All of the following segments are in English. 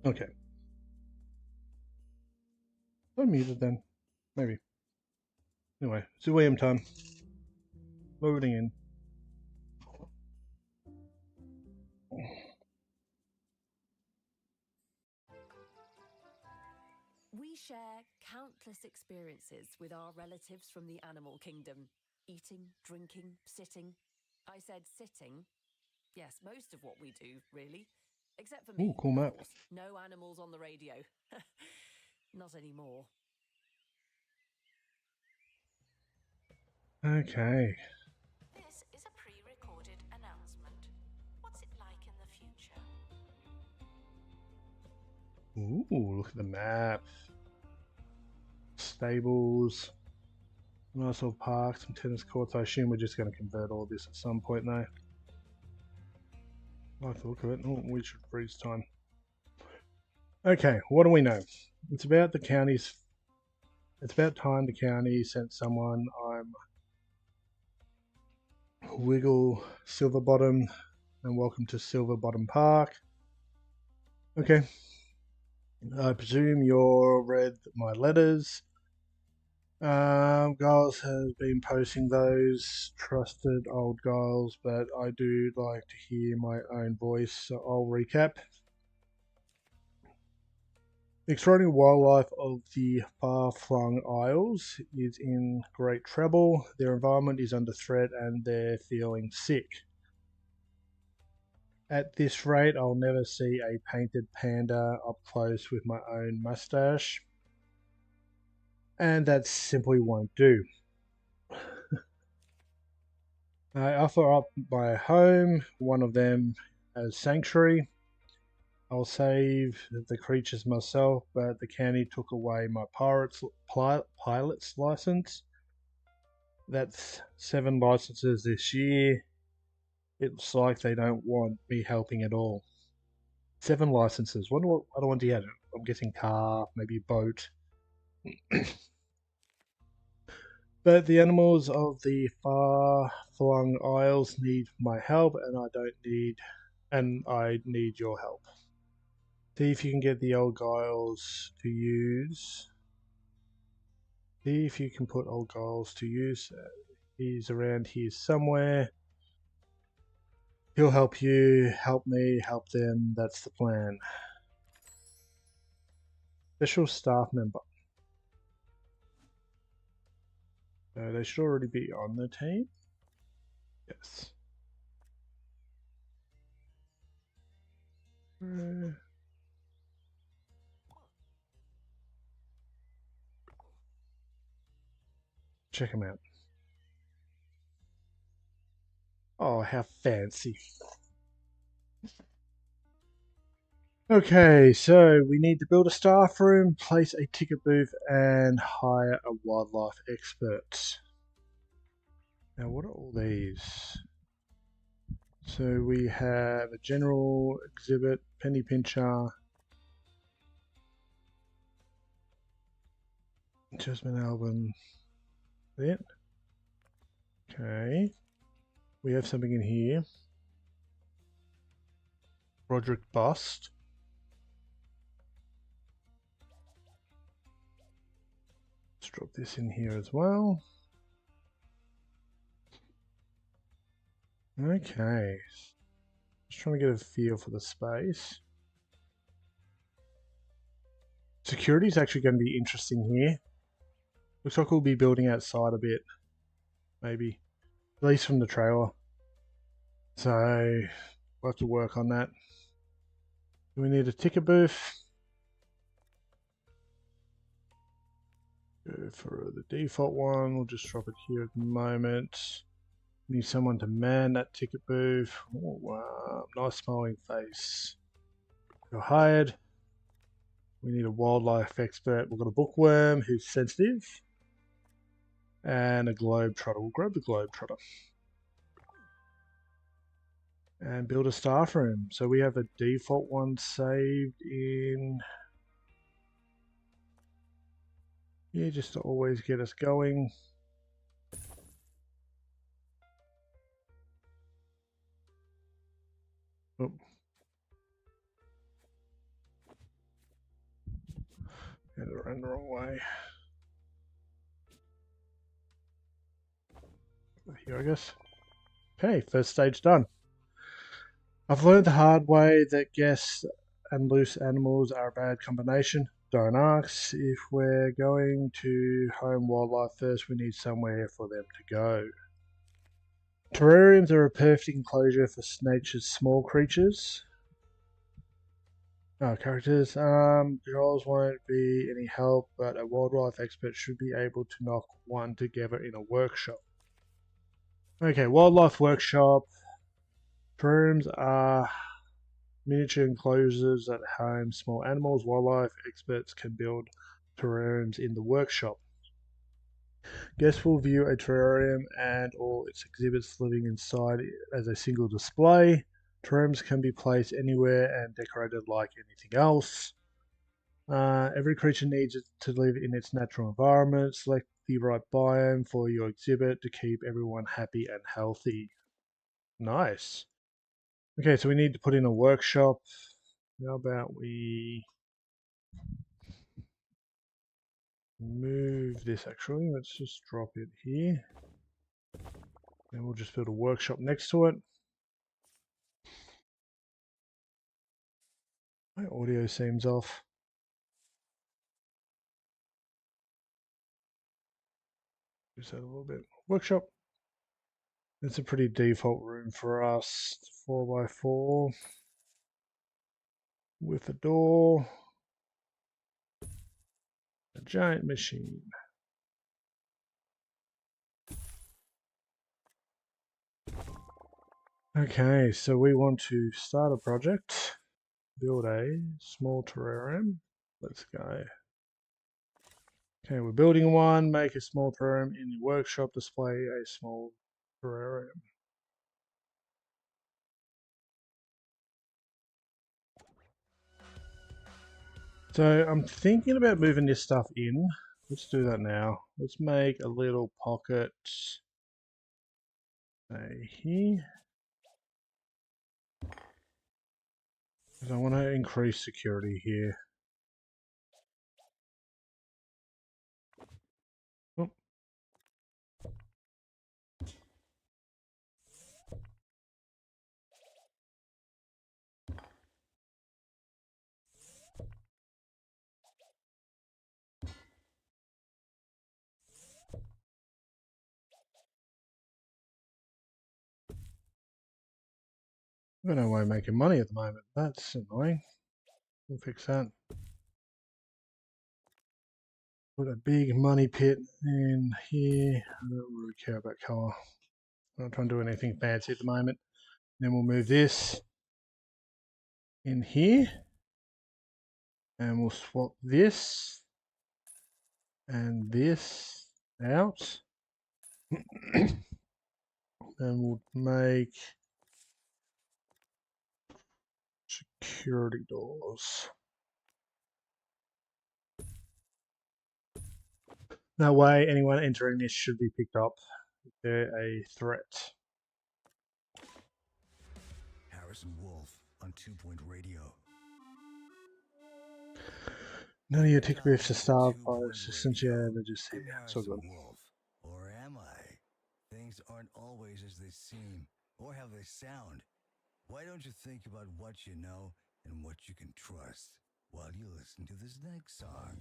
Okay. I'm muted then. Maybe. Anyway, Zooeum time. Loading in. We share countless experiences with our relatives from the animal kingdom. Eating, drinking, sitting. I said sitting. Yes, most of what we do, really. Except for Ooh, me, cool of map. course. No animals on the radio. Not anymore. Okay. This is a pre-recorded announcement. What's it like in the future? Ooh, look at the map. Stables. Nice little park, some tennis courts. I assume we're just going to convert all this at some point though. I like the look of it. Oh, we should freeze time. Okay, what do we know? It's about the county's. It's about time the county sent someone. I'm Wiggle Silverbottom, and welcome to Silverbottom Park. Okay, I presume you're read my letters. Giles has been posting those, trusted old Giles, but I do like to hear my own voice, so I'll recap. The extraordinary wildlife of the far-flung Isles is in great trouble. Their environment is under threat and they're feeling sick. At this rate, I'll never see a painted panda up close with my own mustache. And that simply won't do. I offer up my home, one of them as sanctuary. I'll save the creatures myself, but the county took away my pilot's license. That's 7 licenses this year. It's like they don't want me helping at all. 7 licenses. What do I want to get? I'm guessing car, maybe boat. But the animals of the far-flung isles need my help, and I need your help. See if you can get the old Giles to use. See if you can put old Giles to use. He's around here somewhere. He'll help you, help me, help them. That's the plan. Special staff member. So they should already be on the team. Yes. Check him out. Oh, how fancy. Okay, so we need to build a staff room, place a ticket booth, and hire a wildlife expert. Now, what are all these? So we have a general exhibit, penny pincher, Jasmine album. That. Okay. We have something in here. Roderick bust. Let's drop this in here as well. Okay. Just trying to get a feel for the space. Security is actually going to be interesting here. Looks like we'll be building outside a bit. Maybe. At least from the trailer. So, we'll have to work on that. Do we need a ticket booth? Go for the default one. We'll just drop it here at the moment. Need someone to man that ticket booth. Oh, wow. Nice smiling face. You're hired. We need a wildlife expert. We've got a bookworm who's sensitive. And a globetrotter. We'll grab the globetrotter. And build a staff room. So we have a default one saved in... Yeah, just to always get us going. Oh. And it ran the wrong way. Here, I guess. Okay, first stage done. I've learned the hard way that guests and loose animals are a bad combination. Don't ask. If we're going to home wildlife first, we need somewhere for them to go. Terrariums are a perfect enclosure for nature's small creatures. Characters. Girls won't be any help, but a wildlife expert should be able to knock one together in a workshop. Okay, wildlife workshop. Terrariums are miniature enclosures at home. Small animals, wildlife experts can build terrariums in the workshop. Guests will view a terrarium and all its exhibits living inside as a single display. Terrariums can be placed anywhere and decorated like anything else. Every creature needs to live in its natural environment. Select the right biome for your exhibit to keep everyone happy and healthy. Nice. Okay, so we need to put in a workshop. How about we move this actually? Let's just drop it here. And we'll just build a workshop next to it. My audio seems off. Just that a little bit. Workshop. It's a pretty default room for us. 4x4 with a door. A giant machine. Okay, so we want to start a project. Build a small terrarium. Let's go. Okay, we're building one. Make a small terrarium in the workshop. Display a small terrarium. So I'm thinking about moving this stuff in. Let's do that now. Let's make a little pocket. Say here. Because I want to increase security here. Oh. I've got no way of making money at the moment. That's annoying. We'll fix that. Put a big money pit in here. I don't really care about colour. I'm not trying to do anything fancy at the moment. Then we'll move this in here. And we'll swap this and this out. And we'll make security doors. That way, anyone entering this should be picked up if they're a threat. Harrison Wolf on 2 Point Radio. None of your tick briefs are starved by 2 Point assistants. Radio. Yeah, they're just here. I'm It's all Harrison good. Wolf. Or am I? Things aren't always as they seem or how they sound. Why don't you think about what you know and what you can trust while you listen to this next song?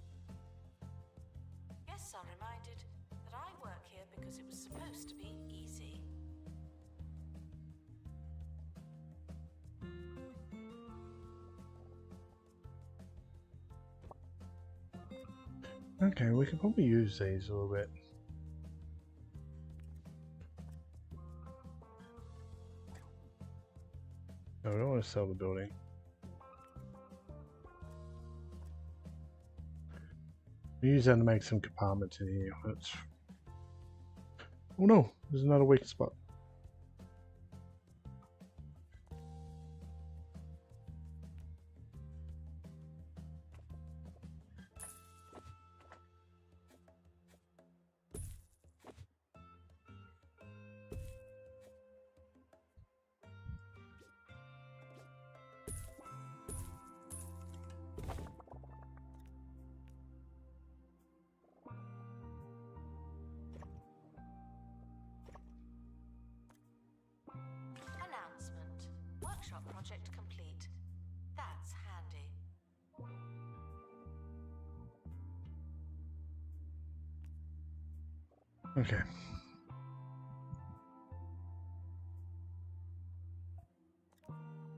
Guests are reminded that I work here because it was supposed to be easy. Okay, we could probably use these a little bit. No, we don't want to sell the building. We use that to make some compartments in here. That's... Oh no, there's another weak spot. project complete. That's handy. Okay.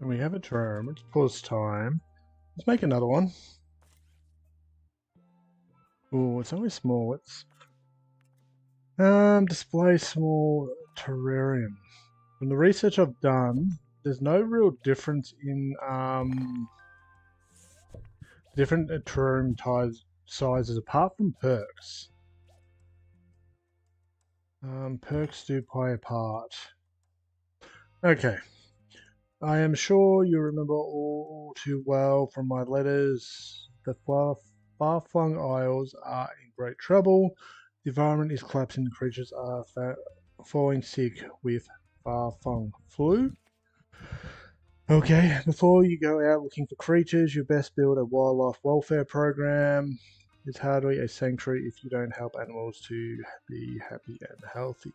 And we have a term. Let's pause time. Let's make another one. Oh, it's only small. Let's display small terrarium. From the research I've done, there's no real difference in different terrarium sizes apart from perks. Perks do play a part. Okay. I am sure you remember all too well from my letters. The far-flung isles are in great trouble. The environment is collapsing. The creatures are falling sick with far-flung flu. Okay, before you go out looking for creatures, you best build a wildlife welfare program. It's hardly a sanctuary if you don't help animals to be happy and healthy.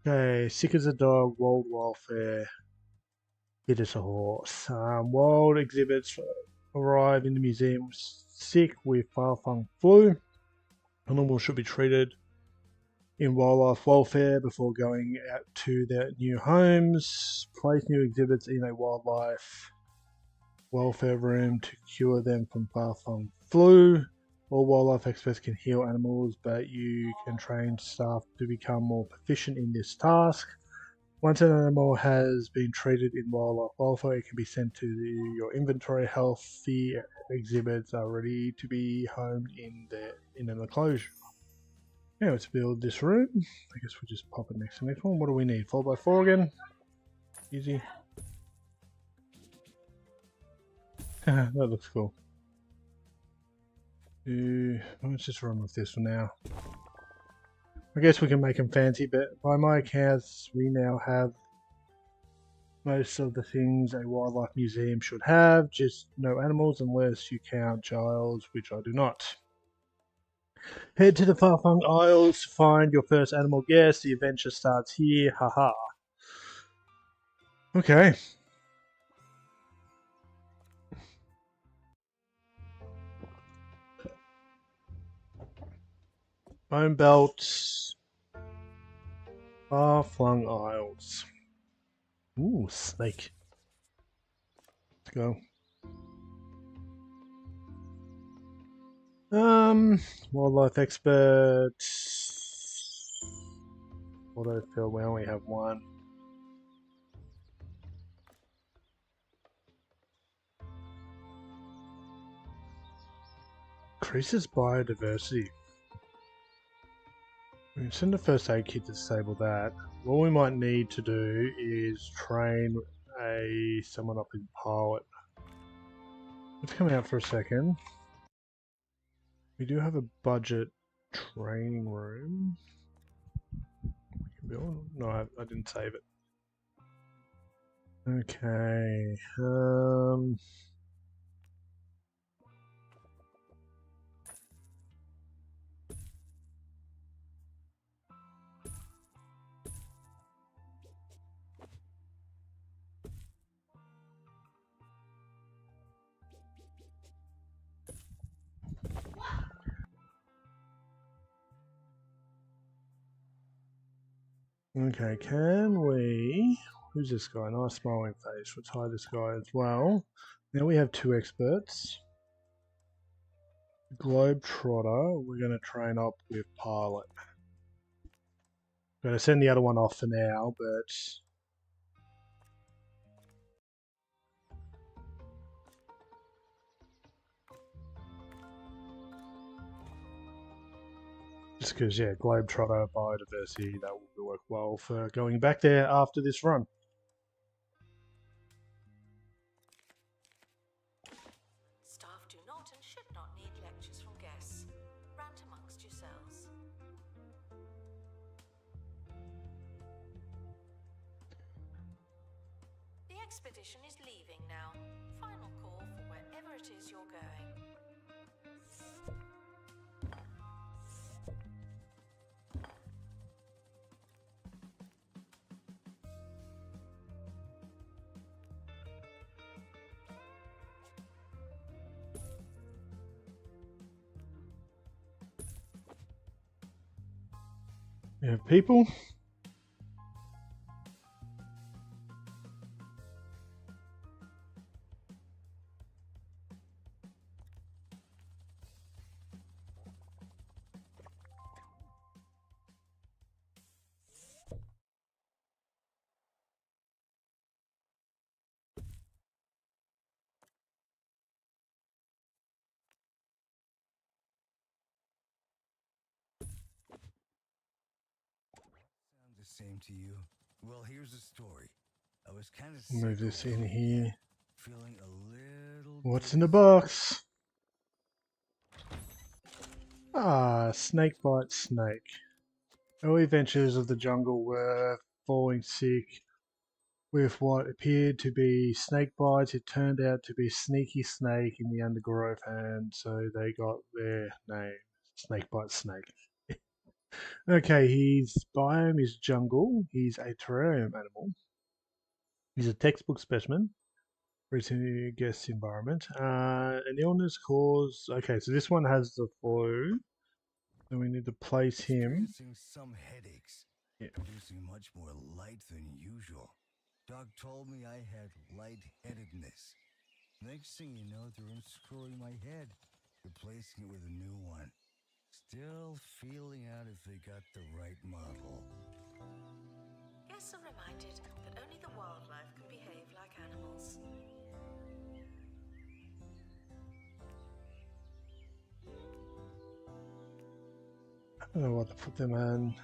Okay, sick as a dog, wild welfare. It is a horse. Wild exhibits arrive in the museum sick with far-flung flu. Animals should be treated in wildlife welfare before going out to their new homes. Place new exhibits in a wildlife welfare room to cure them from far-flung flu. All wildlife experts can heal animals, but you can train staff to become more proficient in this task. Once an animal has been treated in wildlife welfare, it can be sent to your inventory. Healthy exhibits are ready to be homed in an enclosure. Yeah, let's build this room. I guess we'll just pop it next to the next one. What do we need? 4x4 again? Easy. That looks cool. Let's just run with this for now. I guess we can make them fancy, but by my accounts, we now have most of the things a wildlife museum should have, just no animals unless you count Giles, which I do not. Head to the far-flung isles to find your first animal guest. The adventure starts here, haha. Okay. Bone belts. Far-flung isles. Ooh, snake. Let's go. Wildlife expert. Autofill, we only have one. Increases biodiversity. We can send a first aid kit to disable that. What we might need to do is train someone up in pilot. Let's come out for a second. We do have a budget training room. No, I didn't save it. Okay. Okay, can we... Who's this guy? Nice smiling face. Let's hide this guy as well. Now we have two experts. Globetrotter, we're going to train up with pilot. I'm going to send the other one off for now, but... Just because, yeah, Globetrotter, biodiversity, that will work well for going back there after this run. Staff do not and should not need lectures from guests. Rant amongst yourselves. The expedition is leaving now. Final call for wherever it is you're going. We have people. Sound the same to you? Well, here's the story. I was kind of Move sick this over the in here. weekend, feeling a little What's in the dizzy. box? Ah, snake bite snake. Early adventures of the jungle were falling sick with what appeared to be snake bites. It turned out to be sneaky snake in the undergrowth, and so they got their name, snake bite snake. Okay, his biome is jungle. He's a terrarium animal. He's a textbook specimen. Recently guest environment. An illness caused. Okay, so this one has the flu. So we need to place him. Experiencing some headaches, Yeah. producing much more light than usual. Doc told me I had lightheadedness. Next thing you know, they're unscrewing my head, replacing it with a new one. Still feeling out if they got the right model. Guests are reminded that only the wildlife can behave like animals. I don't know what to put them in.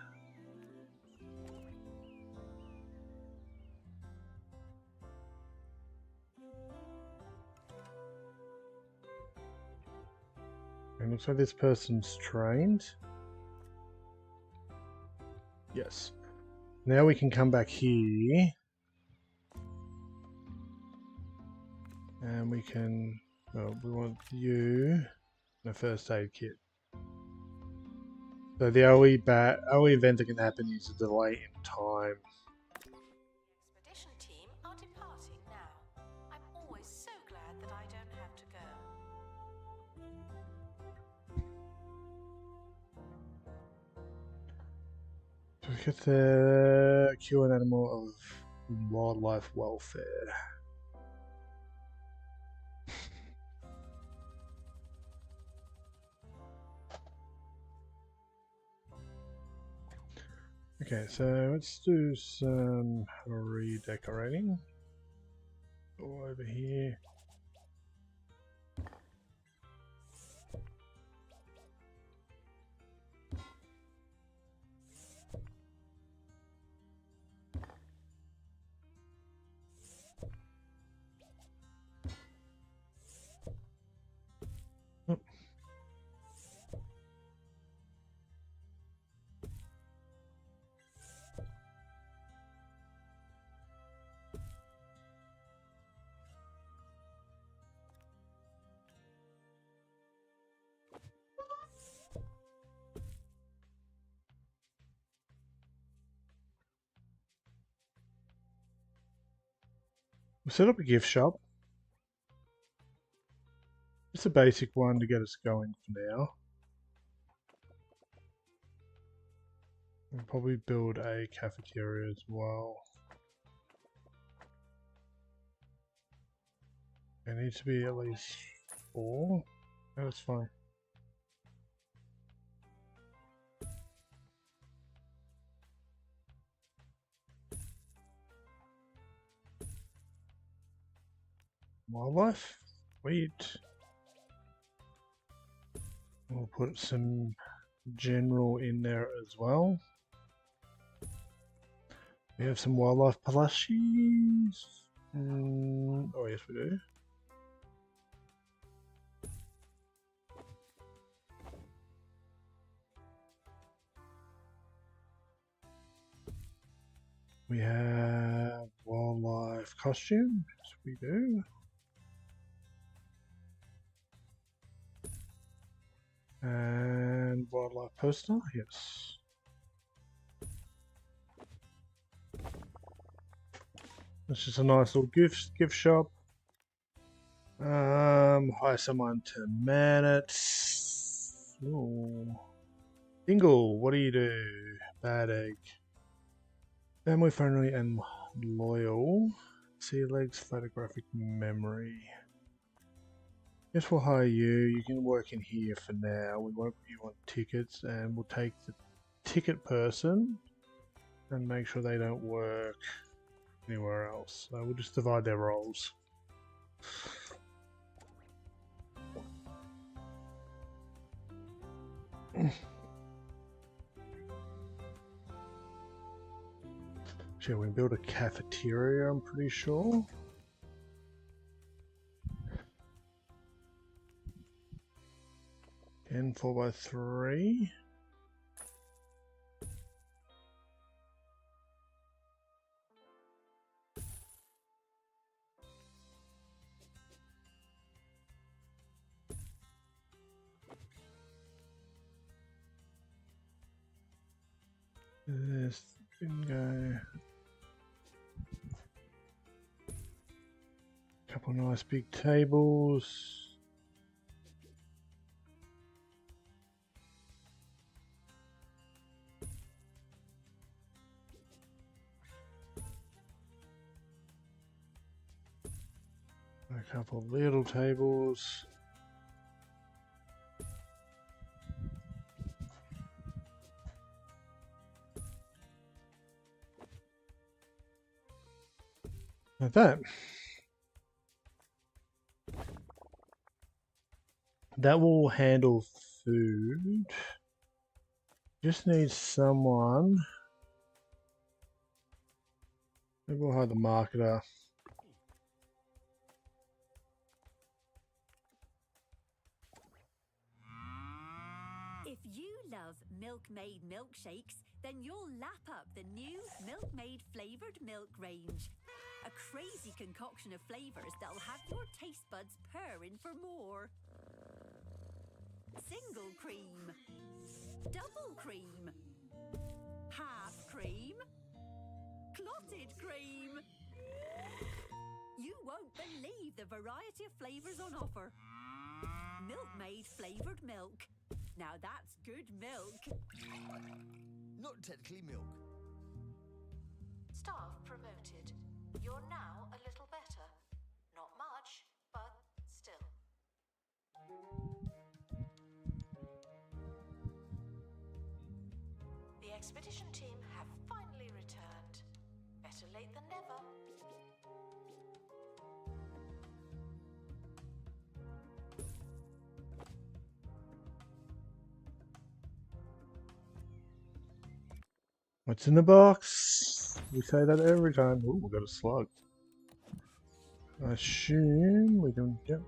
It looks like this person's trained. Yes. Now we can come back here. And we can, oh, we want you and a first aid kit. So the only event that can happen is a delay in time. The expedition team are departing now. I'm always so glad that I don't have to go. Look at the cure an animal of wildlife welfare. Okay, so let's do some redecorating. Go over here. Oh. We'll set up a gift shop. Just a basic one to get us going for now. We'll probably build a cafeteria as well. It needs to be at least 4. No, that's fine. Wildlife? Sweet. We'll put some general in there as well. We have some wildlife plushies. Oh yes, we do. We have wildlife costume. Yes, we do. And wildlife poster. Yes. It's just a nice little gift shop. Hire someone to man it. Ooh. Dingle, what do you do? Bad egg. Family friendly and loyal. Sea legs, photographic memory. Guess we'll hire you. You can work in here for now. We won't put you on tickets, and we'll take the ticket person and make sure they don't work anywhere else. So we'll just divide their roles. Shall we build a cafeteria? I'm pretty sure. And 4x3. This can go. Couple nice big tables. A couple of little tables. Like that. That will handle food. Just need someone. Maybe we'll hire the marketer. If you love Milkmaid milkshakes, then you'll lap up the new Milkmaid flavoured milk range. A crazy concoction of flavours that'll have your taste buds purring for more. Single cream, double cream, half cream, clotted cream. You won't believe the variety of flavours on offer. Milkmaid flavoured milk. Now that's good milk. Not technically milk. Staff promoted. You're now a little better. Not much, but still. The expedition team have finally returned. Better late than never. What's in the box? We say that every time. Ooh, we got a slug. I assume we can. Yep.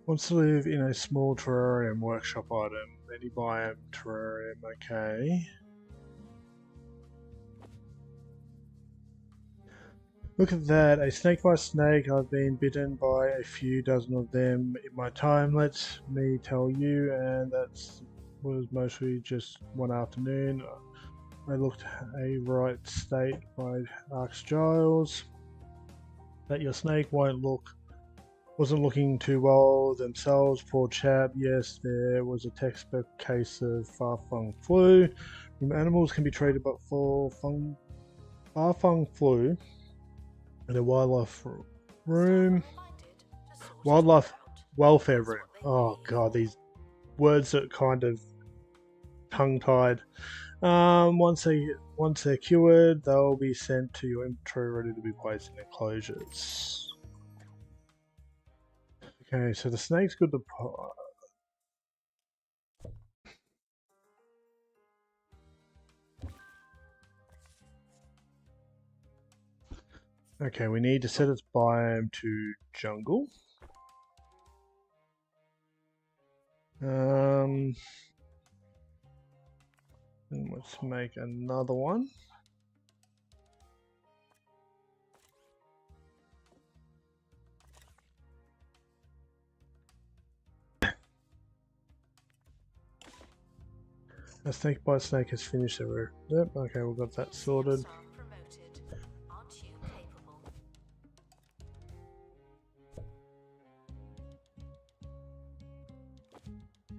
Wants to live in a small terrarium workshop item. Any biome terrarium, okay. Look at that, a snake by snake. I've been bitten by a few dozen of them in my time, let me tell you, and that was mostly just one afternoon. I looked a right state by Arx Giles. That your snake wasn't looking too well themselves, poor chap. Yes, there was a textbook case of far-flung flu. Animals can be treated, but for far-flung flu in a wildlife room, wildlife welfare room. Oh god, these words are kind of tongue-tied. Once they're cured, they'll be sent to your inventory, ready to be placed in enclosures. Okay, so the snake's good to Okay, we need to set its biome to jungle. And let's make another one. A snake by snake has finished their. Yep, okay, we've got that sorted.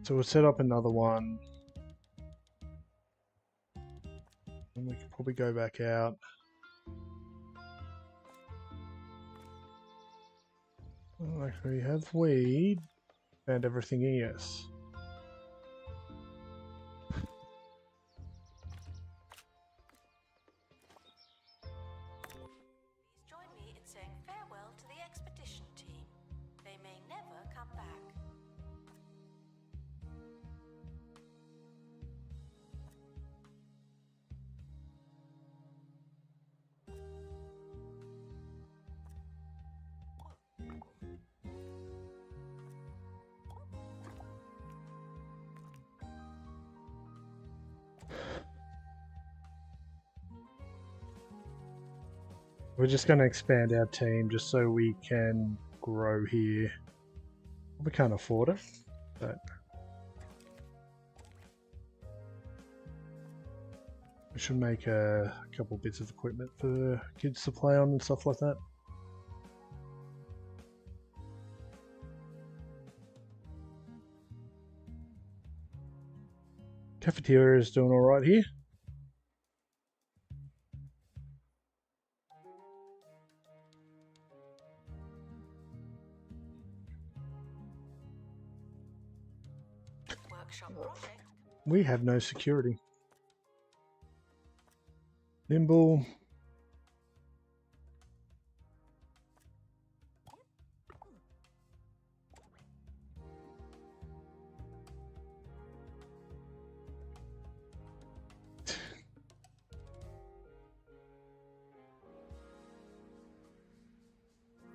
So we'll set up another one. And we can probably go back out. Oh, actually, have we found everything in? Yes. Please join me in saying farewell to the expedition team. They may never come back. We're just going to expand our team just so we can grow here. We can't afford it, but we should make a couple bits of equipment for kids to play on and stuff like that. Cafeteria is doing all right here. Workshop project. We have no security. Nimble.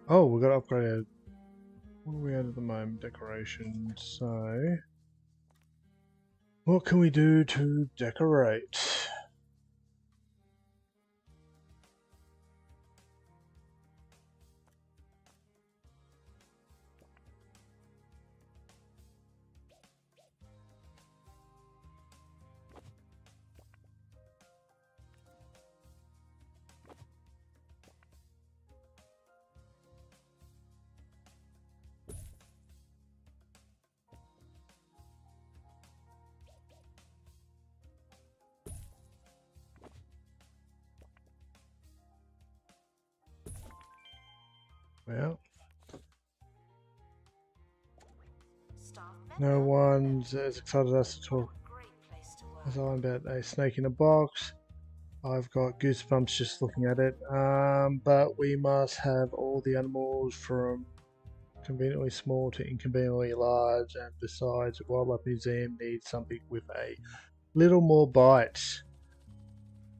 Oh, we've got to upgrade. What are we at the moment? Decorations. So, what can we do to decorate? Well, Staff no member. one's as excited as to talk Great place to work. as I'm about a snake in a box. I've got goosebumps just looking at it. But we must have all the animals from conveniently small to inconveniently large, and besides, the Wildlife Museum needs something with a little more bite.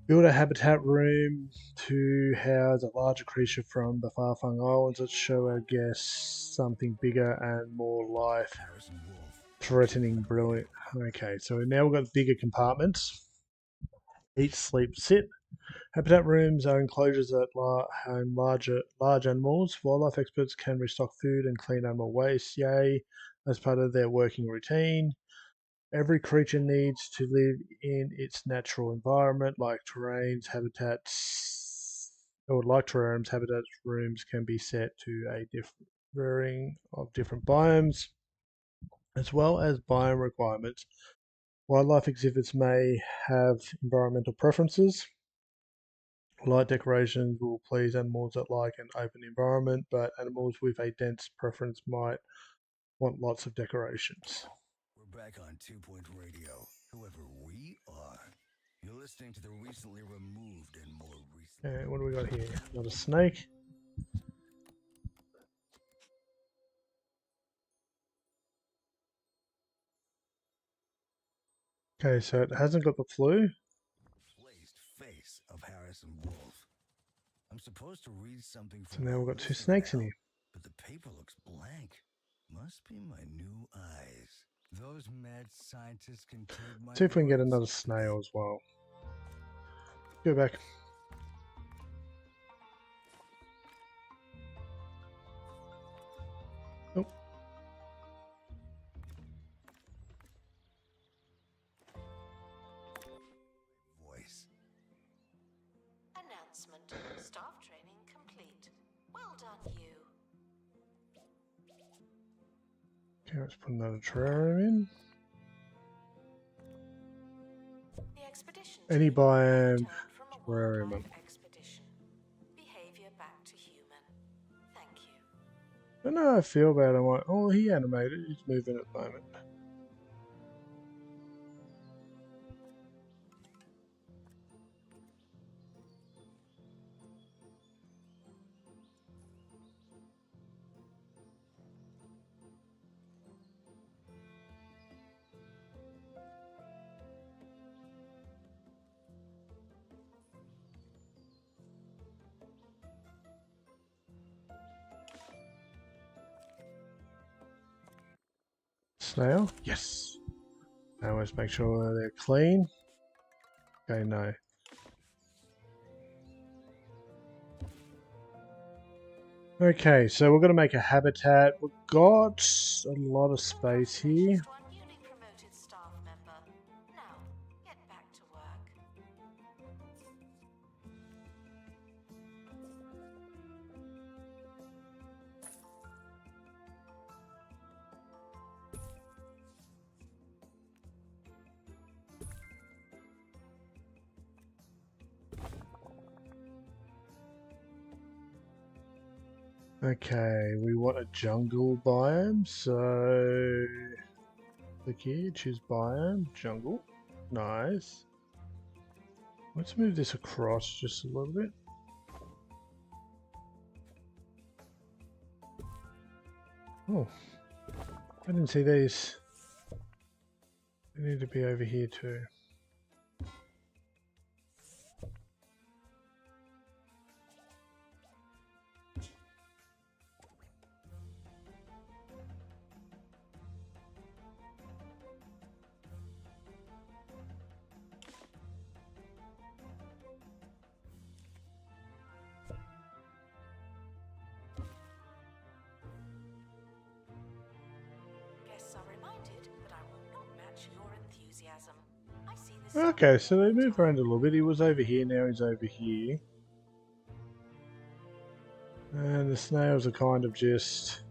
Build a habitat room to house a larger creature from the far-flung islands that show our guests something bigger and more Harrison Wolf. life-threatening brilliant. Okay, so now we've got bigger compartments. Eat, sleep, sit. Habitat rooms are enclosures that home large animals. Wildlife experts can restock food and clean animal waste, yay, as part of their working routine. Every creature needs to live in its natural environment, like terrains, habitats, or like terrariums, habitat rooms can be set to a varying of different biomes, as well as biome requirements. Wildlife exhibits may have environmental preferences. Light decorations will please animals that like an open environment, but animals with a dense preference might want lots of decorations. We're back on 2 Point Radio. Whoever we are, you're listening to the recently removed and more recent. Okay, what do we got here? Another snake. Okay, so it hasn't got the flu. Replaced face of Harrison Wolf. I'm supposed to read something So from now the we've got two list snakes in now, here. but the paper looks blank. Must be my new eyes. Those mad scientists can take my See if we can get words, another but snail as well. Go back. Oh, voice. Announcement. Staff training complete. Well done, you. okay, let's put another terrarium in. expedition Any team biome, returned from a terrarium. wildlife expedition. Behavior back to human. Thank you. I don't know how I feel about him. Like, oh, he animated. He's moving at the moment. Snail? Yes. I always make sure they're clean. Okay, no. Okay, so we're going to make a habitat. We've got a lot of space here. Congratulations to our newly promoted staff member. Now, get back to work. Okay, we want a jungle biome, so click here, choose biome, jungle. Nice. Let's move this across just a little bit. Oh, I didn't see these. They need to be over here too. Guests are reminded that I will not match your enthusiasm. I see this. Okay, so they move around a little bit. He was over here, now he's over here. And the snails are kind of just...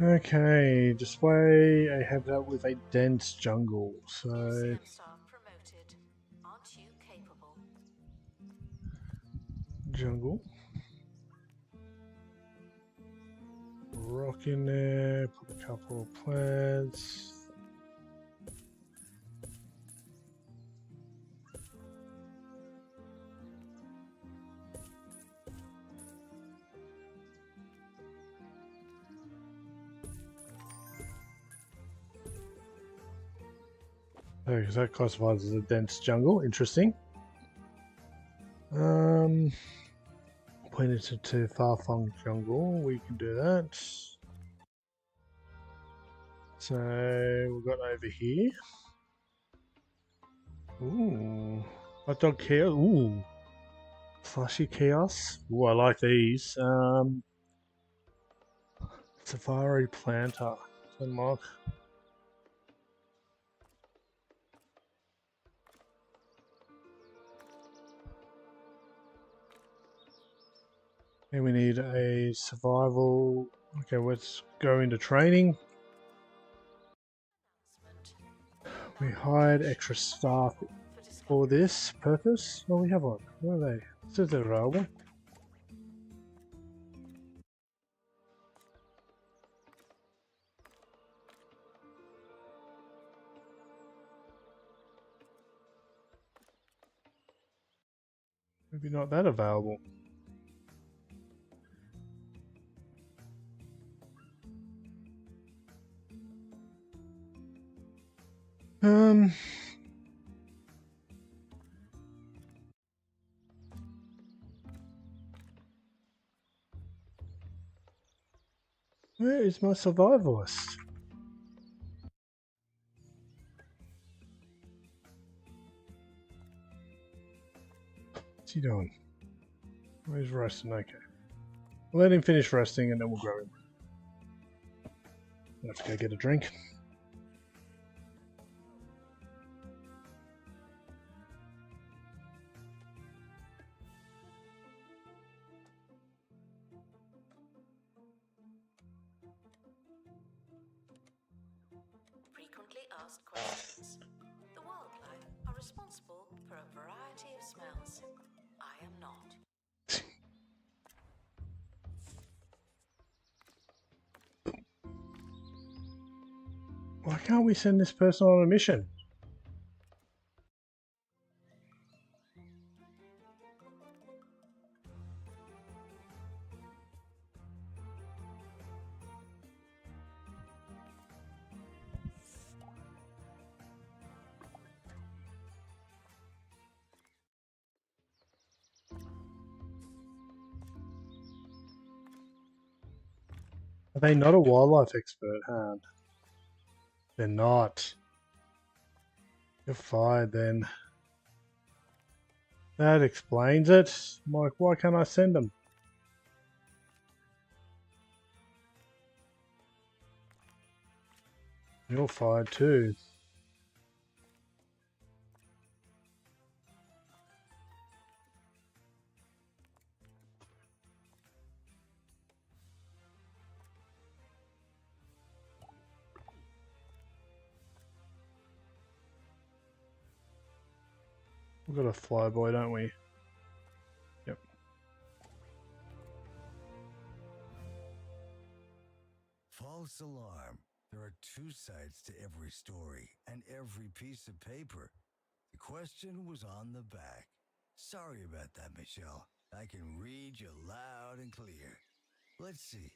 Okay, display a habitat with a dense jungle. So, Zooeum staff promoted. Aren't you capable? jungle. Rock in there, put a couple of plants. Oh, because that classifies as a dense jungle. Interesting. Point it to far-flung jungle. We can do that. So we've got over here. Ooh, hot dog chaos. Ooh, flashy chaos. Ooh, I like these. Safari planter. Unlock. And we need a survival. Okay, let's go into training. Announcement. We hired extra staff for this purpose. Oh, we have one. Where are they? It says they're available. Maybe not that available. Um, Where is my survivalist? What's he doing? Where's resting? Okay. Let him finish resting and then we'll grab him. Let's go get a drink. Frequently asked questions. The wildlife are responsible for a variety of smells. I am not. Why can't we send this person on a mission? Are they not a wildlife expert, huh? They're not. You're fired then. That explains it. Like, why can't I send them? You're fired too. We've got a flyboy, don't we? Yep. False alarm. There are two sides to every story and every piece of paper. The question was on the back. Sorry about that, Michelle. I can read you loud and clear. Let's see.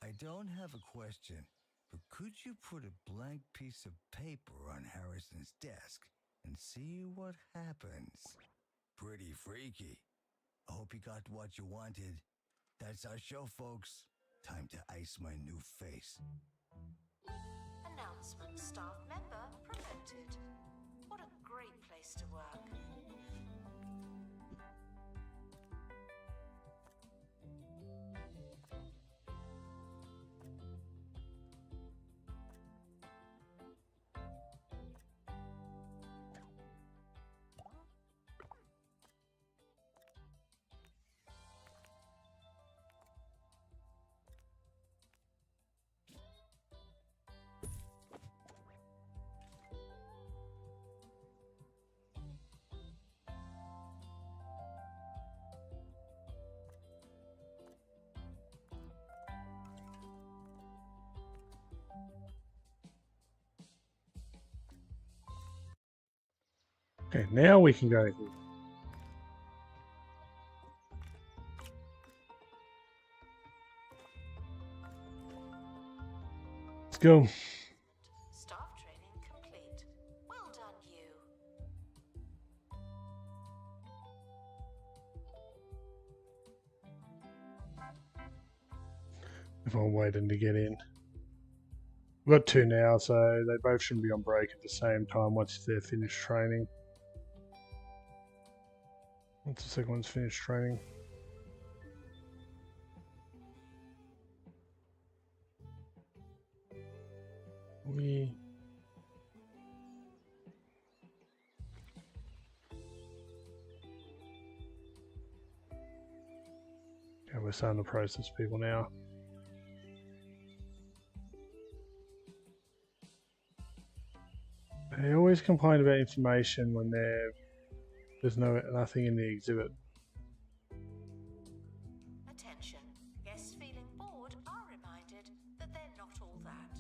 I don't have a question, but could you put a blank piece of paper on Harrison's desk and see what happens? Pretty freaky. I hope you got what you wanted. That's our show, folks. Time to ice my new face. Announcement: staff member promoted. What a great place to work. Okay, now we can go here. Let's go. Staff training complete. Well done, you. Everyone waiting to get in. We've got two now, so they both shouldn't be on break at the same time once they're finished training. Once the second one's finished training. Okay, we're starting to process people now. They always complain about information when there's nothing in the exhibit. Attention. Guests feeling bored are reminded that they're not all that.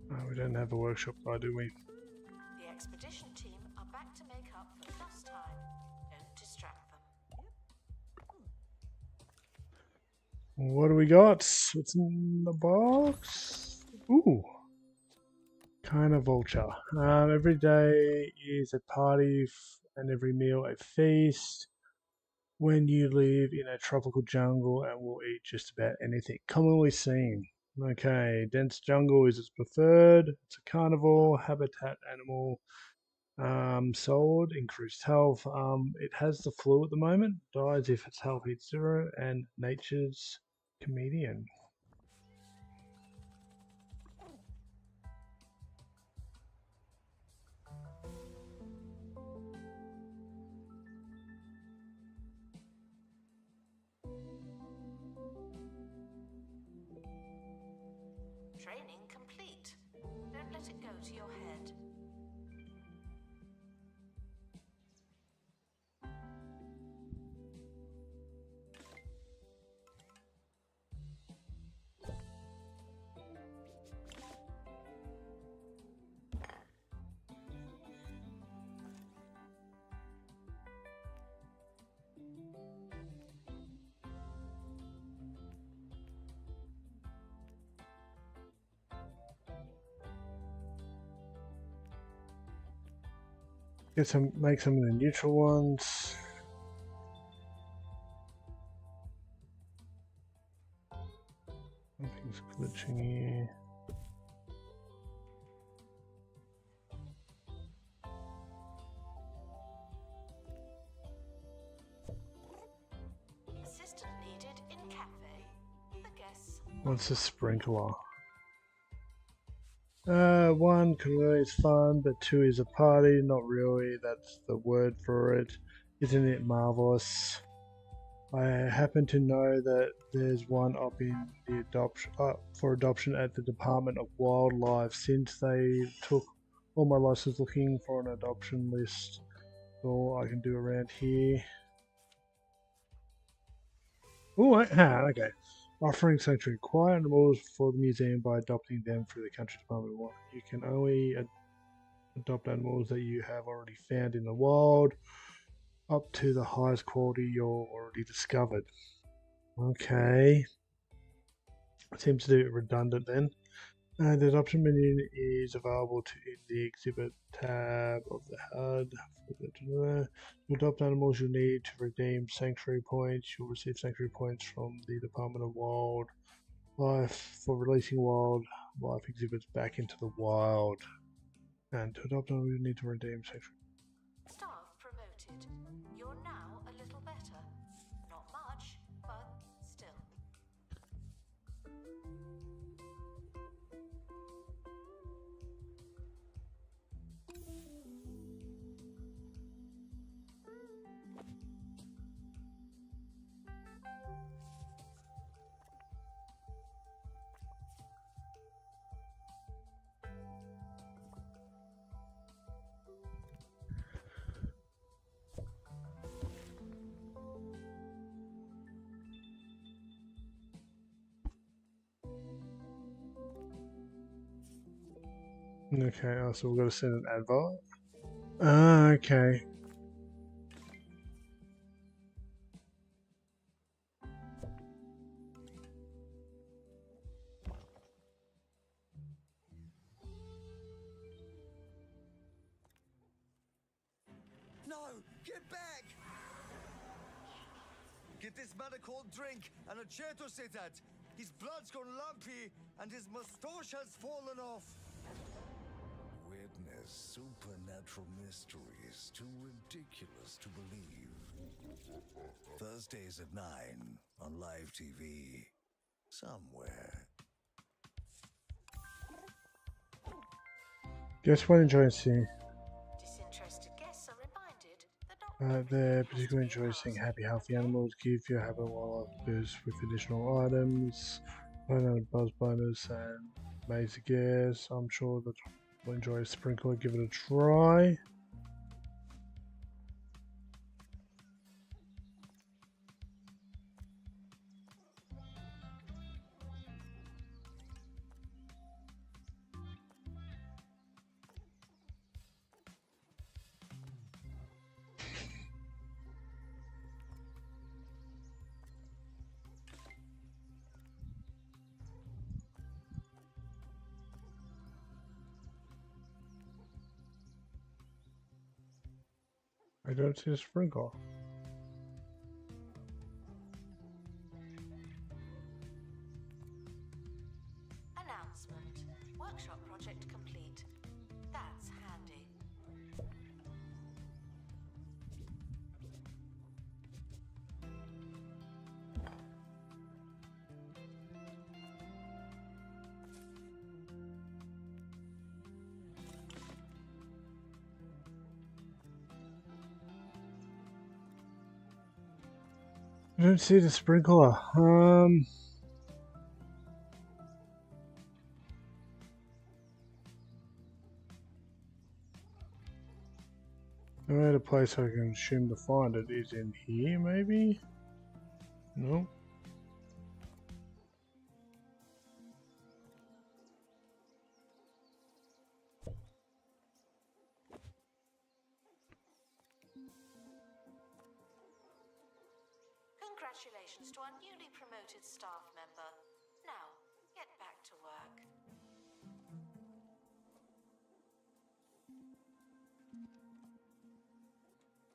Oh, we don't have a workshop guy, do we? The expedition team are back to make up for lost time. Don't distract them. What do we got? What's in the box? Ooh, kind of vulture. Every day is a party and every meal a feast. When you live in a tropical jungle and will eat just about anything commonly seen. Okay, dense jungle is its preferred. It's a carnivore habitat animal. Sold, increased health. It has the flu at the moment. Dies if its health hits 0. And nature's comedian. Training complete. Don't let it go to your head. Make some of the neutral ones. Something's glitching here. Assistant needed in cafe. I guess. What's a sprinkler? 1 canoe is fun, but 2 is a party. Not really. That's the word for it. Isn't it marvelous? I happen to know that there's one up in the for adoption at the Department of Wildlife. Since they took all my license looking for an adoption list, all I can do around here. Oh, okay. Offering sanctuary quiet animals for the museum by adopting them through the country department. You can only adopt animals that you have already found in the wild, up to the highest quality you're already discovered. Okay. Seems to do it redundant then. The adoption menu is available in the exhibit tab of the HUD. To adopt animals, you'll need to redeem sanctuary points. You'll receive sanctuary points from the Department of Wildlife for releasing wildlife exhibits back into the wild. And to adopt animals, you need to redeem sanctuary. Staff promoted. You're now a little better. Not much, but still. Okay, so we've got to send an advert. Okay. No! Get back! Get this man a cold drink and a chair to sit at. His blood's gone lumpy and his moustache has fallen off. Witness supernatural mysteries too ridiculous to believe. Thursdays at 9 on live TV. Somewhere. Guess what enjoys seeing? Disinterested guests are reminded that They're particularly enjoy seeing happy, healthy animals. Give your habit wildlife boost with additional items, buzz bonus, and amazing guess. I'm sure that we'll enjoy a sprinkler. Give it a try. I don't see a sprinkler. Announcement. Workshop project complete. That's handy. I don't see the sprinkler. The only place I can assume to find it is in here, maybe? No. Congratulations to our newly promoted staff member. Now, get back to work.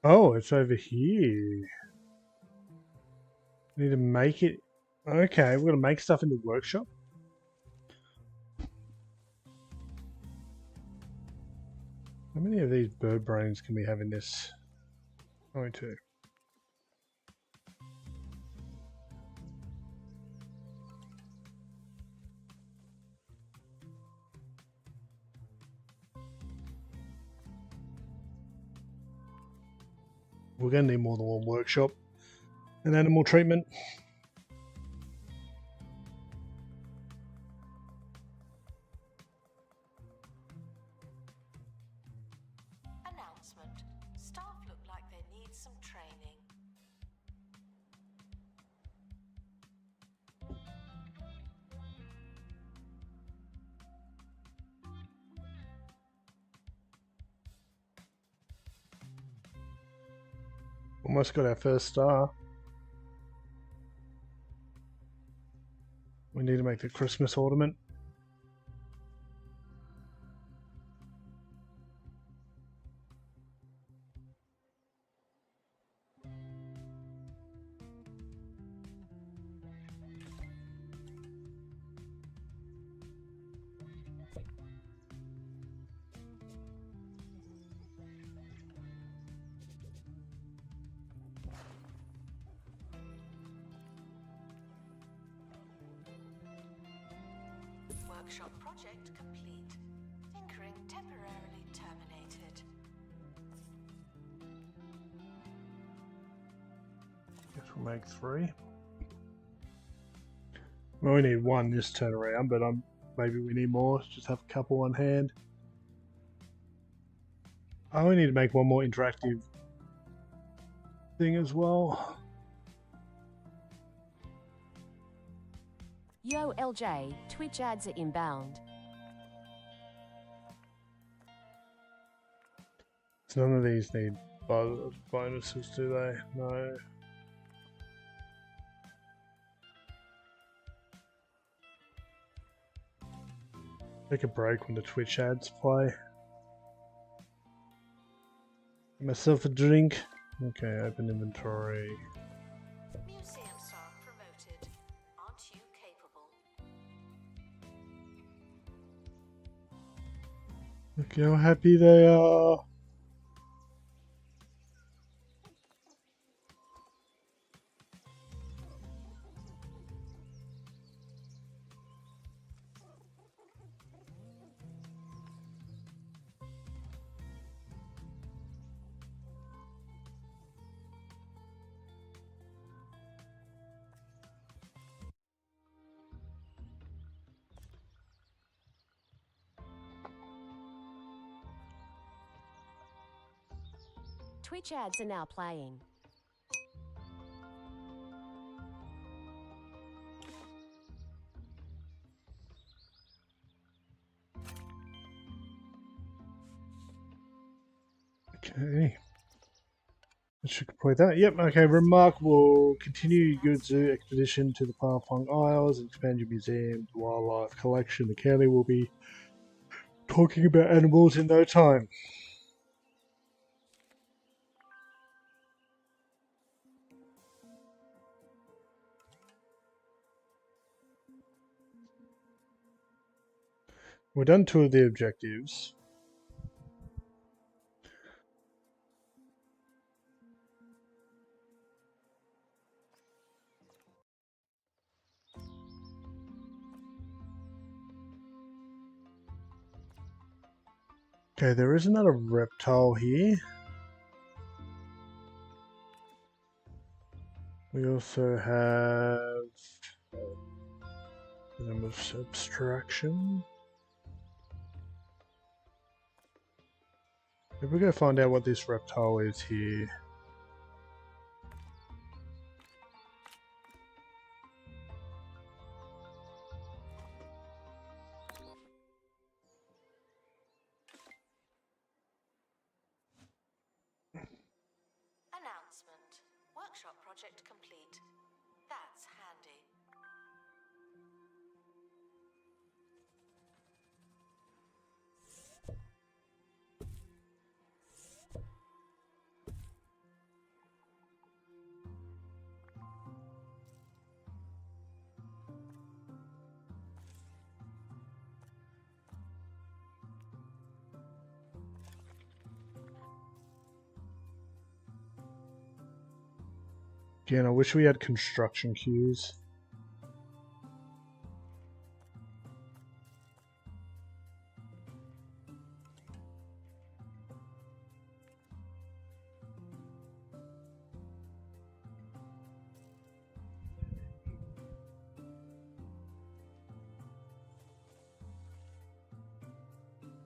Oh, it's over here. Need to make it. Okay, we're gonna make stuff in the workshop. How many of these bird brains can we have in this? Only two. We're going to need more than one workshop and animal treatment. Announcement. Staff look like they need some training. Almost got our first star. We need to make the Christmas ornament. Workshop project complete. Tinkering temporarily terminated. Guess we'll make 3. We only need 1 this turn around, but maybe we need more. Just have a couple on hand. I only need to make 1 more interactive thing as well. Yo LJ, Twitch ads are inbound. So none of these need bonuses, do they? No. Take a break when the Twitch ads play. Get myself a drink. Okay, open inventory. Museum staff promoted. Aren't you capable? Look how happy they are. Twitch ads are now playing. Okay. That should complete that. Yep, okay, remarkable. Continue your good zoo expedition to the Parfong Isles and expand your museum, wildlife collection. The county will be talking about animals in no time. We've done 2 of the objectives. Okay, there is another reptile here. We also have venom of abstraction. If we go find out what this reptile is here. Announcement. Workshop project complete. That's handy. Again, I wish we had construction queues.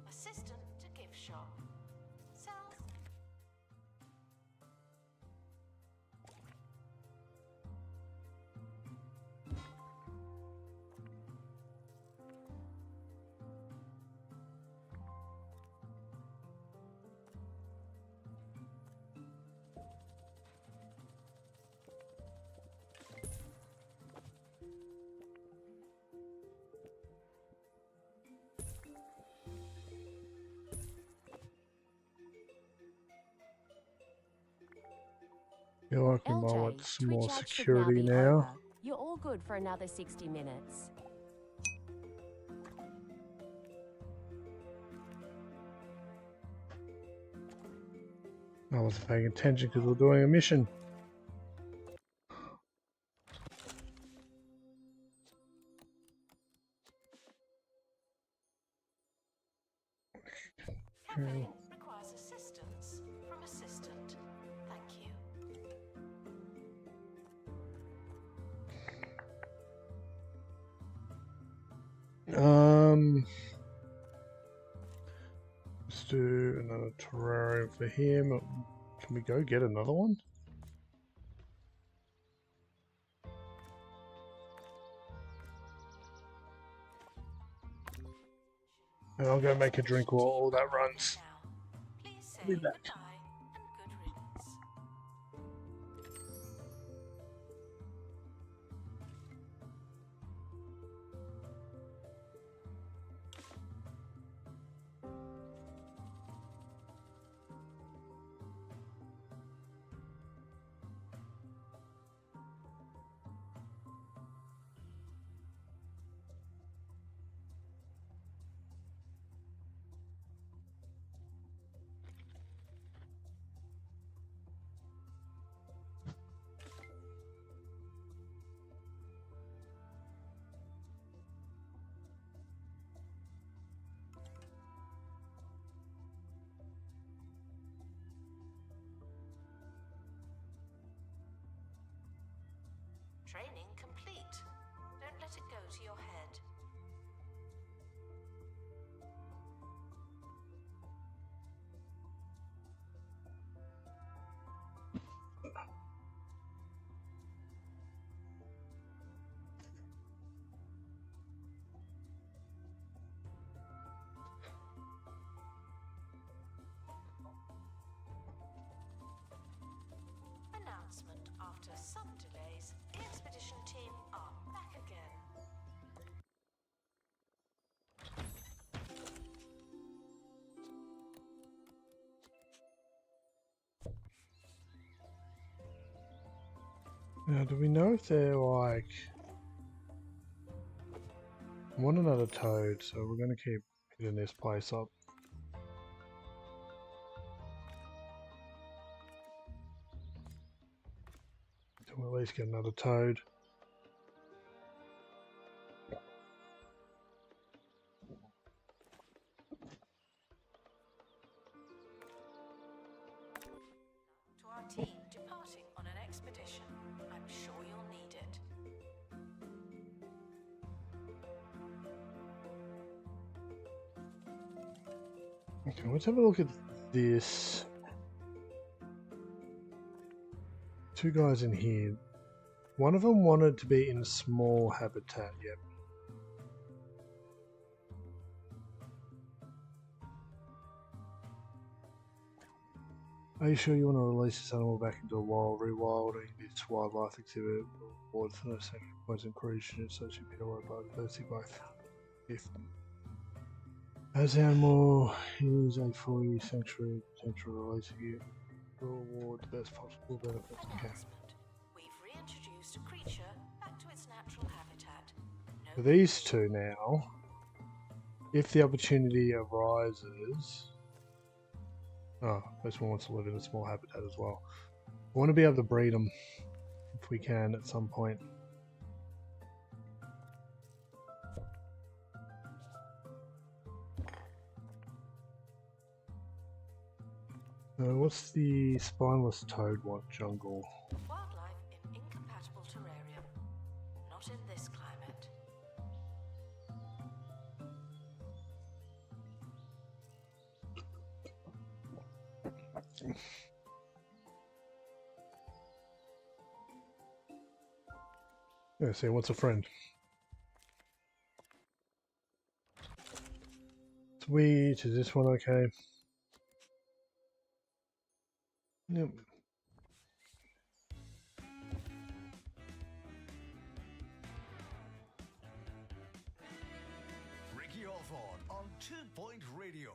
Assistant to gift shop. Sells. Feel like we might want LJ, some Twitch more ads should now security be now. over. You're all good for another 60 minutes. I wasn't paying attention because we're doing a mission. Campaign requires assistance from assistant. Thank you. Let's do another terrarium for him. Can we go get another one? And I'll go make a drink while all that runs. Now, please say Be back. goodbye and good riddance. Training complete. Don't let it go to your head. Announcement. After some delays, the expedition team are back again. Now, do we know if they're like... I want another toad, so we're going to keep getting this place up. We'll at least get another toad. To our team departing on an expedition. I'm sure you'll need it. Okay, let's have a look at this. Two guys in here. One of them wanted to be in a small habitat, yep. Are you sure you want to release this animal back into the wild? Rewilding this wildlife exhibit rewards for no second poison creation, so she be away by diversity both. If as the animal is a fully sanctuary potential release you reward the best possible benefits. Okay. We've reintroduced a creature back to its natural habitat. For these two now, if the opportunity arises. Oh, this one wants to live in a small habitat as well. I want to be able to breed them if we can at some point. What's the spineless toad want? Jungle. Wildlife in incompatible terrarium. Not in this climate. Yeah, see, what's a friend? Sweet, is this one okay? Yep. Ricky Hawthorne on 2 Point Radio.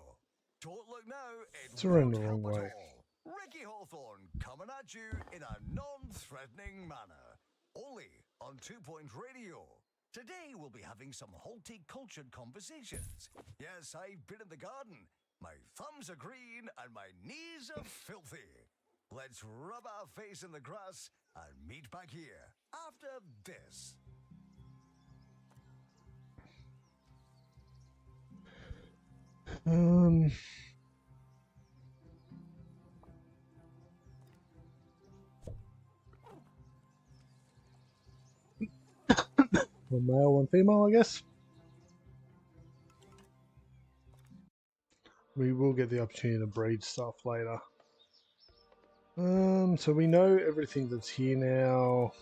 Don't look now, it It's around won't the wrong help at way. all. Ricky Hawthorne coming at you in a non-threatening manner. Only on 2 Point Radio. Today we'll be having some horticultured conversations. Yes, I've been in the garden. My thumbs are green and my knees are filthy. Let's rub our face in the grass and meet back here after this. One male, one female, I guess. We will get the opportunity to breed stuff later. So we know everything that's here now.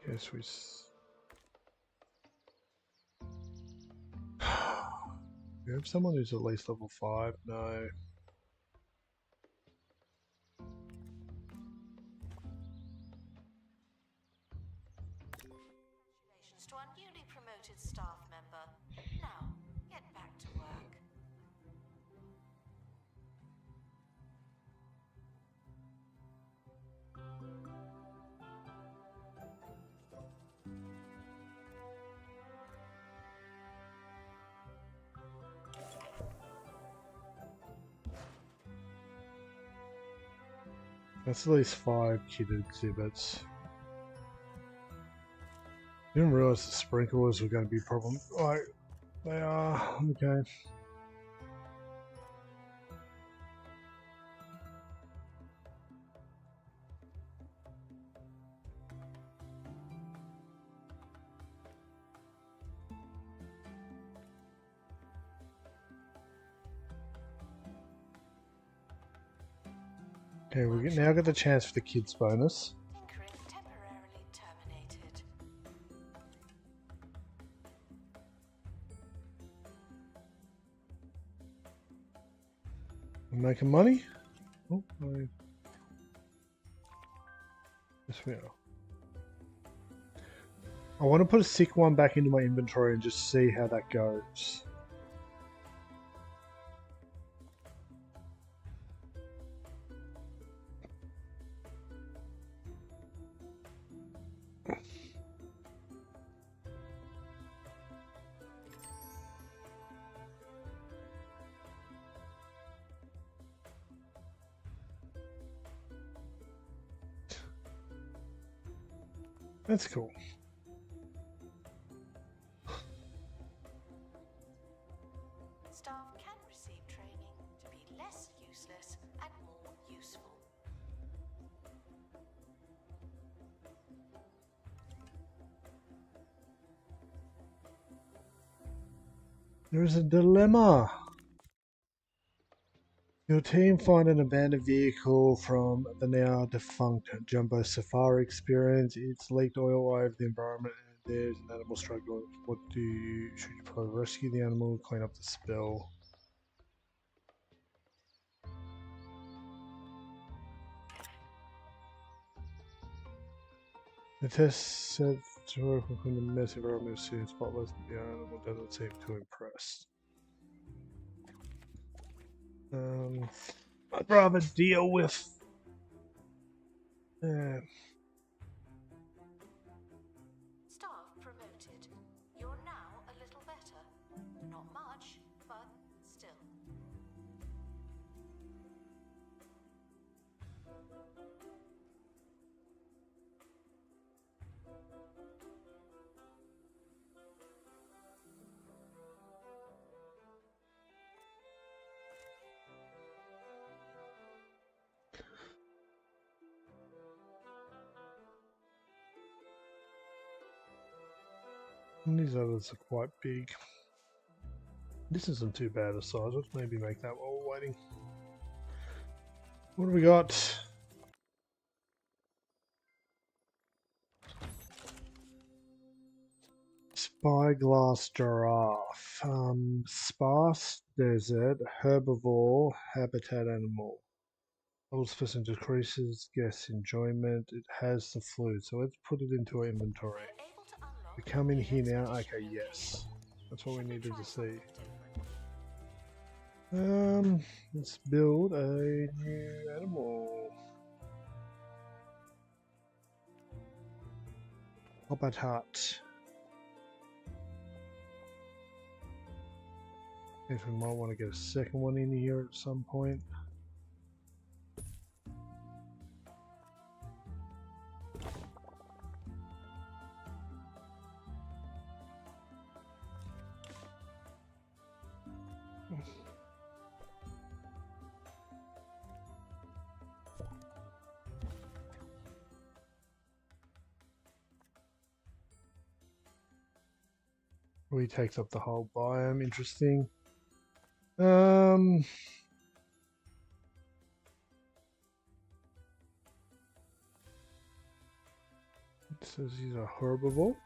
Guess we have someone who's at least level 5. No. Congratulations to our newly promoted staff member. Now, get back to work. That's at least 5 kid exhibits. Didn't realize the sprinklers were going to be a problem. Like, they are. Okay. Okay, we now get the chance for the kids bonus. Tinkering temporarily terminated. We're making money? Oh, no. Yes, we are. I want to put a sick one back into my inventory and just see how that goes. That's cool. Staff can receive training to be less useless and more useful. There's a dilemma. Your team find an abandoned vehicle from the now defunct Jumbo Safari experience. It's leaked oil all over the environment and there's an animal struggling. What do you should you probably rescue the animal, clean up the spill? The test said to work from the messy environment soon spotless, but the animal doesn't seem too impressed. I'd rather deal with Staff promoted. You're now a little better. Not much, but still. these others are quite big. This isn't too bad a size. Let's maybe make that while we're waiting. What do we got? Spyglass giraffe. Sparse desert herbivore habitat animal. Level specimen decreases guest enjoyment. It has the flu, so let's put it into our inventory. We're able to unlock We come in the here now. expedition Okay, yes. location. That's what we Should we needed try to see. something different? Let's build a new animal. Habitat. If we might want to get a second one in here at some point. He takes up the whole biome. Interesting. It says he's a herbivore.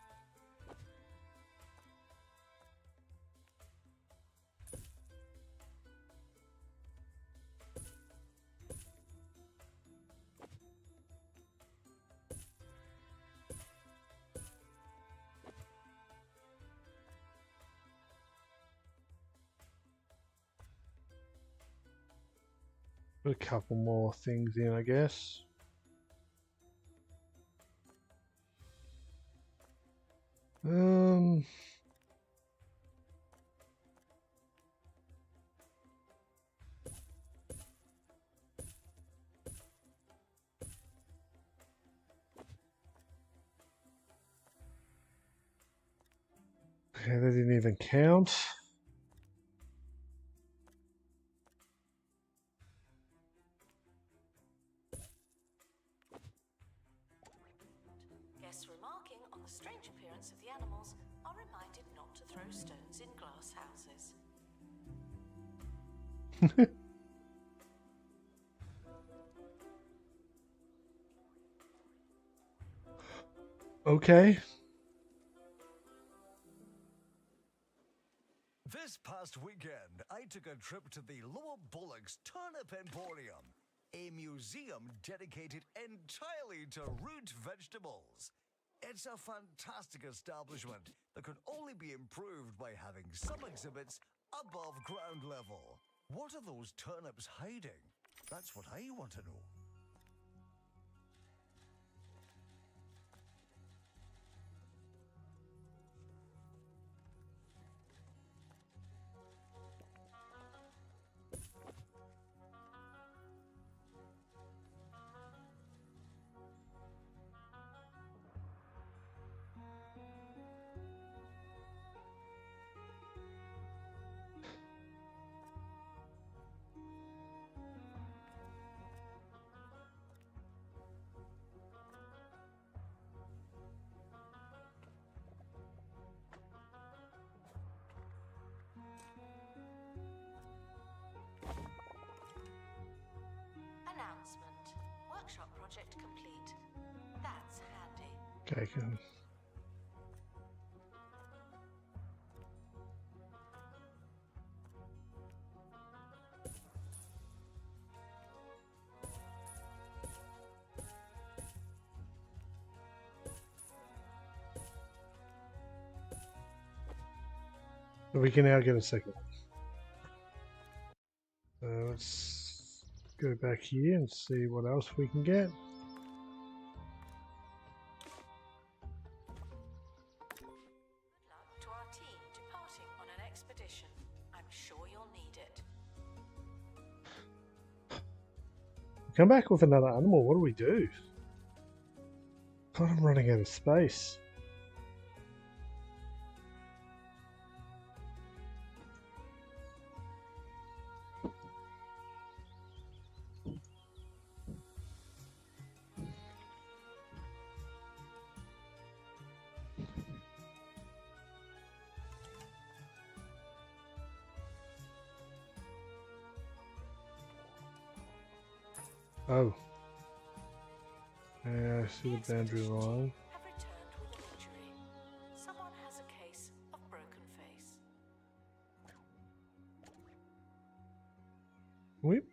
Put a couple more things in, I guess. Okay, that didn't even count. Guests remarking on the strange appearance of the animals are reminded not to throw stones in glass houses. Okay. This past weekend, I took a trip to the Lower Bullocks Turnip Emporium, a museum dedicated entirely to root vegetables. It's a fantastic establishment that could only be improved by having some exhibits above ground level. What are those turnips hiding? That's what I want to know. Okay. We can now get a second one. So let's go back here and see what else we can get. Good luck to our team departing on an expedition. I'm sure you'll need it. Come back with another animal. What do we do? God, I'm running out of space. Oh. Yeah, I see the boundary line. Have returned with an injury. Someone has a case of broken face. Whip.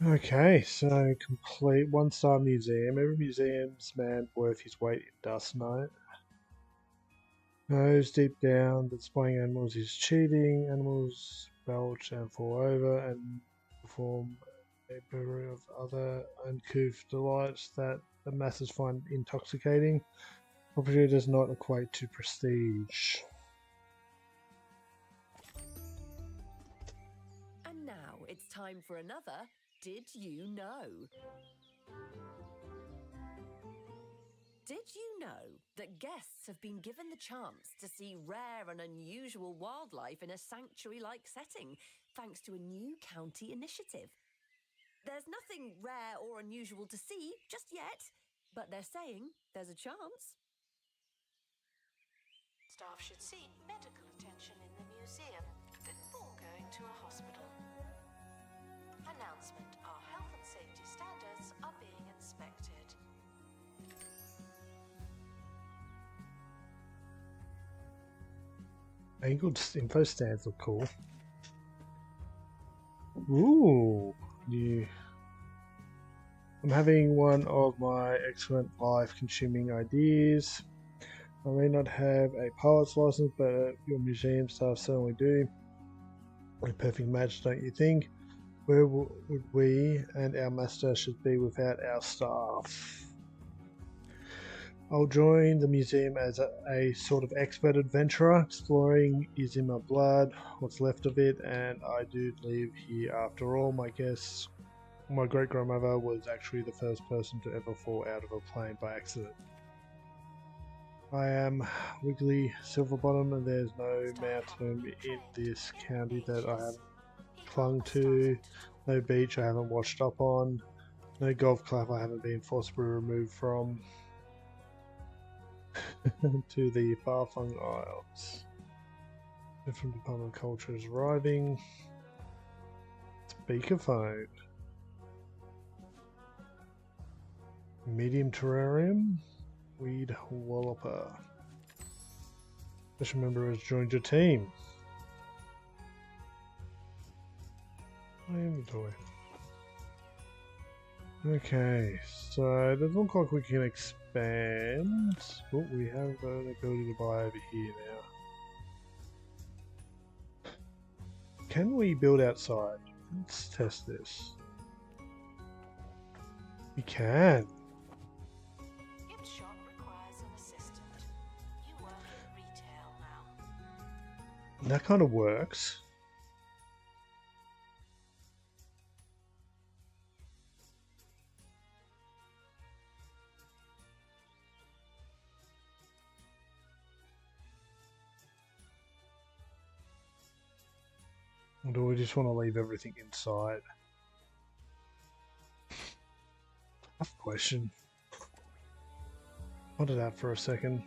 Okay, so complete one-star museum. Every museum's man worth his weight in dust, no. Knows deep down that spying animals is cheating. Animals belch and fall over and perform a brewery of other uncouth delights that the masses find intoxicating. Property does not equate to prestige. And now it's time for another Did You Know? Did you know that guests have been given the chance to see rare and unusual wildlife in a sanctuary-like setting, thanks to a new county initiative? There's nothing rare or unusual to see just yet, but they're saying there's a chance. Staff should seek medical attention in the museum before going to a hospital. Announcement: our health and safety standards are being inspected. Angled info stands look cool. Ooh, new. I'm having one of my excellent life-consuming ideas. I may not have a pilot's license, but your museum staff certainly do. A perfect match, don't you think? Where would we and our master should be without our staff? I'll join the museum as a sort of expert adventurer. Exploring is in my blood, what's left of it, and I do live here after all. My guess, my great-grandmother was actually the first person to ever fall out of a plane by accident. I am Wiggly Silverbottom, and there's no mountain in this county that I haven't clung to, no beach I haven't washed up on, no golf club I haven't been forcibly removed from. To the far-flung isles. Different Department of Culture is arriving. Speakerphone. Medium terrarium. Weed walloper. Special member has joined your team. My inventory. Okay, so it doesn't look like we can expand. Oh, we have an ability to buy over here now. Can we build outside? Let's test this. We can. Gift shop requires an assistant. You work in retail now. That kind of works. Or do we just want to leave everything inside? Tough question. Ponder that for a second.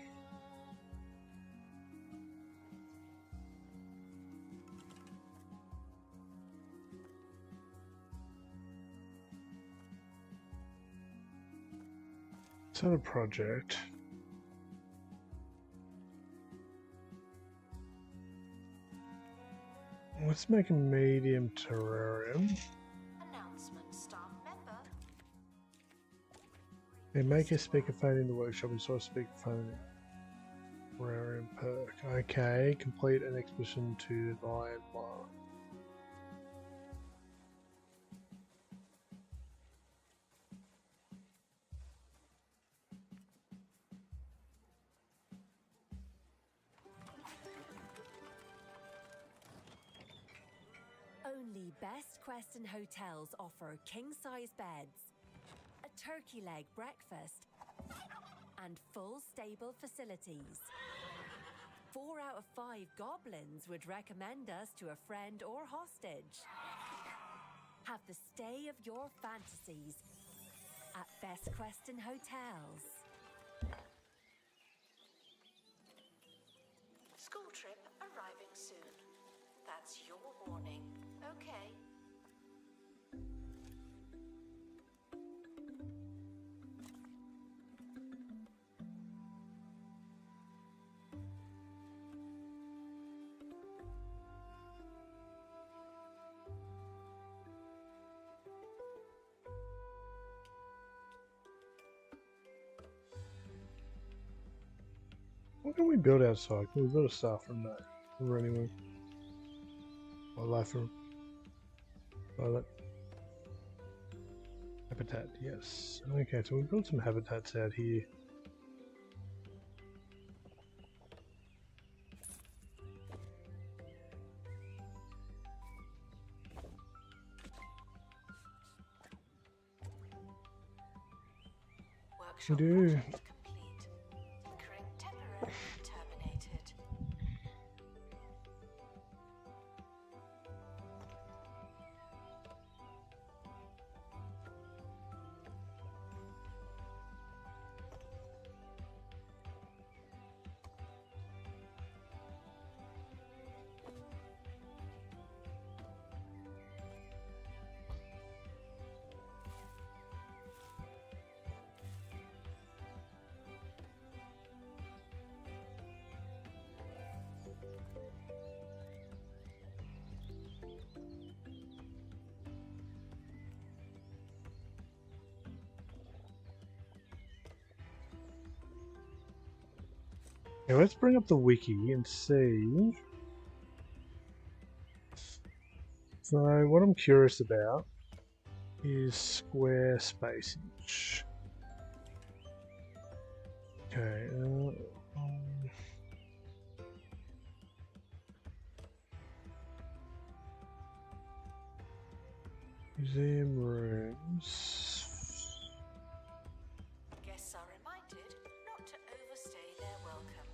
Set a project. Let's make a medium terrarium. Announcement, staff member. And make a speakerphone in the workshop. Install a speakerphone. Terrarium perk. Okay, complete an expedition to the landmark. Only Best Quest and Hotels offer king-size beds, a turkey leg breakfast, and full stable facilities. 4 out of 5 goblins would recommend us to a friend or hostage. Have the stay of your fantasies at Best Quest and Hotels. School trip arriving soon. That's your warning. Okay. What can we build outside? Can we build a staff room? No. Or anywhere? Or life room? Toilet. Habitat, yes. Okay, so we built some habitats out here. Workshop do. project complete. Tinkering temporarily terminated. Okay, let's bring up the wiki and see. So what I'm curious about is square spacage. Okay. Museum rooms. Guests are reminded not to overstay their welcome.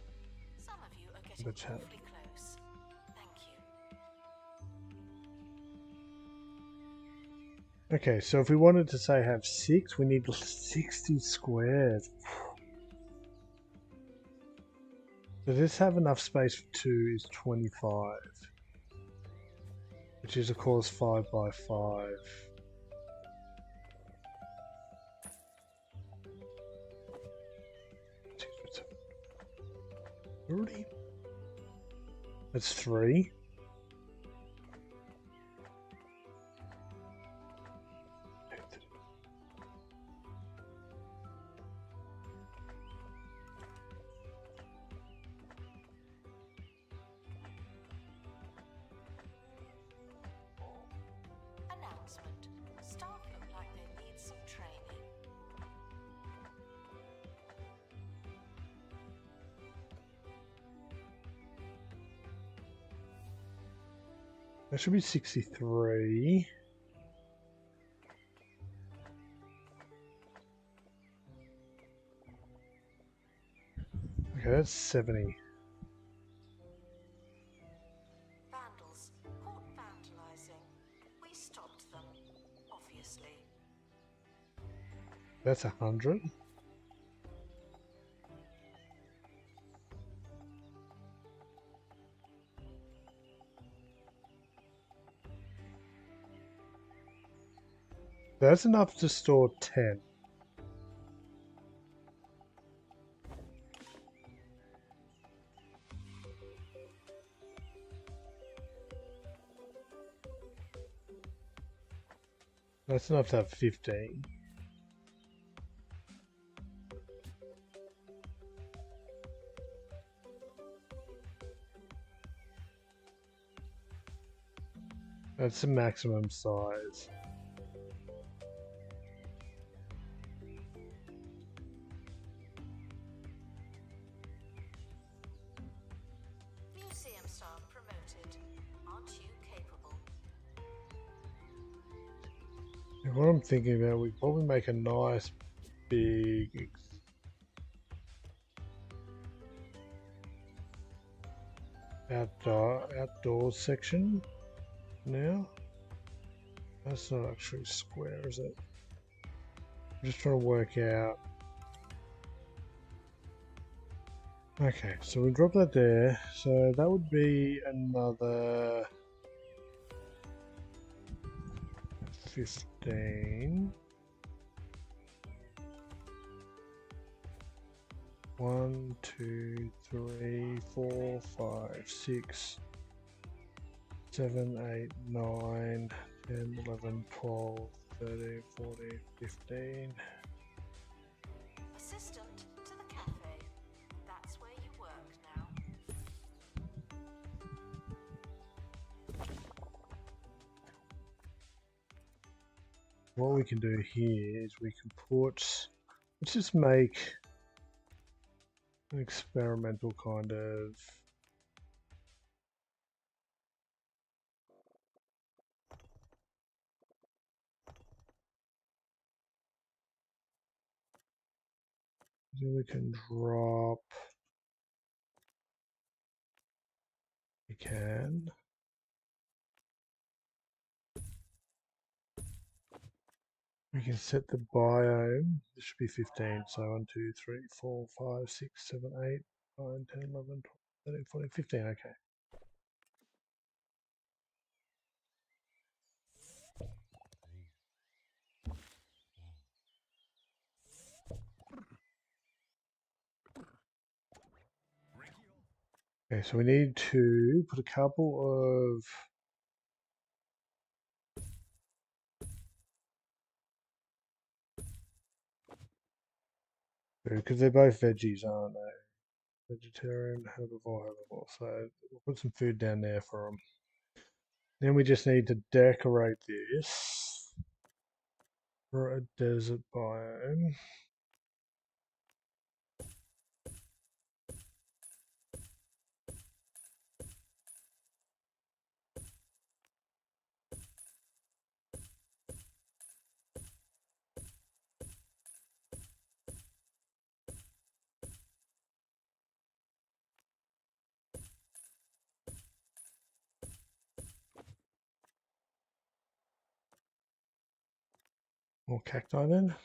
Some of you are getting The chat. awfully close. Thank you. Okay, so if we wanted to say have 6, we need 60 squares. So this have enough space for 2 is 25. Which is of course 5 by 5. Already? That's 3. Announcement. Staff look like they need some training. That should be 63. Okay, that's 70. Vandals. Caught vandalizing That's 100. That's enough to store 10. That's enough to have 15. That's the maximum size. Museum staff promoted. Aren't you capable? And what I'm thinking about, we probably make a nice big outdoors section now. That's not actually square, is it? I'm just trying to work out. Okay, so we drop that there. So that would be another 15. 1, 2, 3, 4, 5, 6, 7, 8, 9, 10, 11, 12, 13, 14, 15. Assistant to the cafe. That's where you work now. What we can do here is we can put, let's just make an experimental kind of then we can drop, we can set the biome. This should be 15. So 1, 2, 3, 4, 5, 6, 7, 8, 9, 10, 11, 12, 13, 14, 15. Okay. Okay, so we need to put a couple of because they're both veggies, aren't they? Vegetarian, herbivore. So we'll put some food down there for them. Then we just need to decorate this for a desert biome. More cacti then.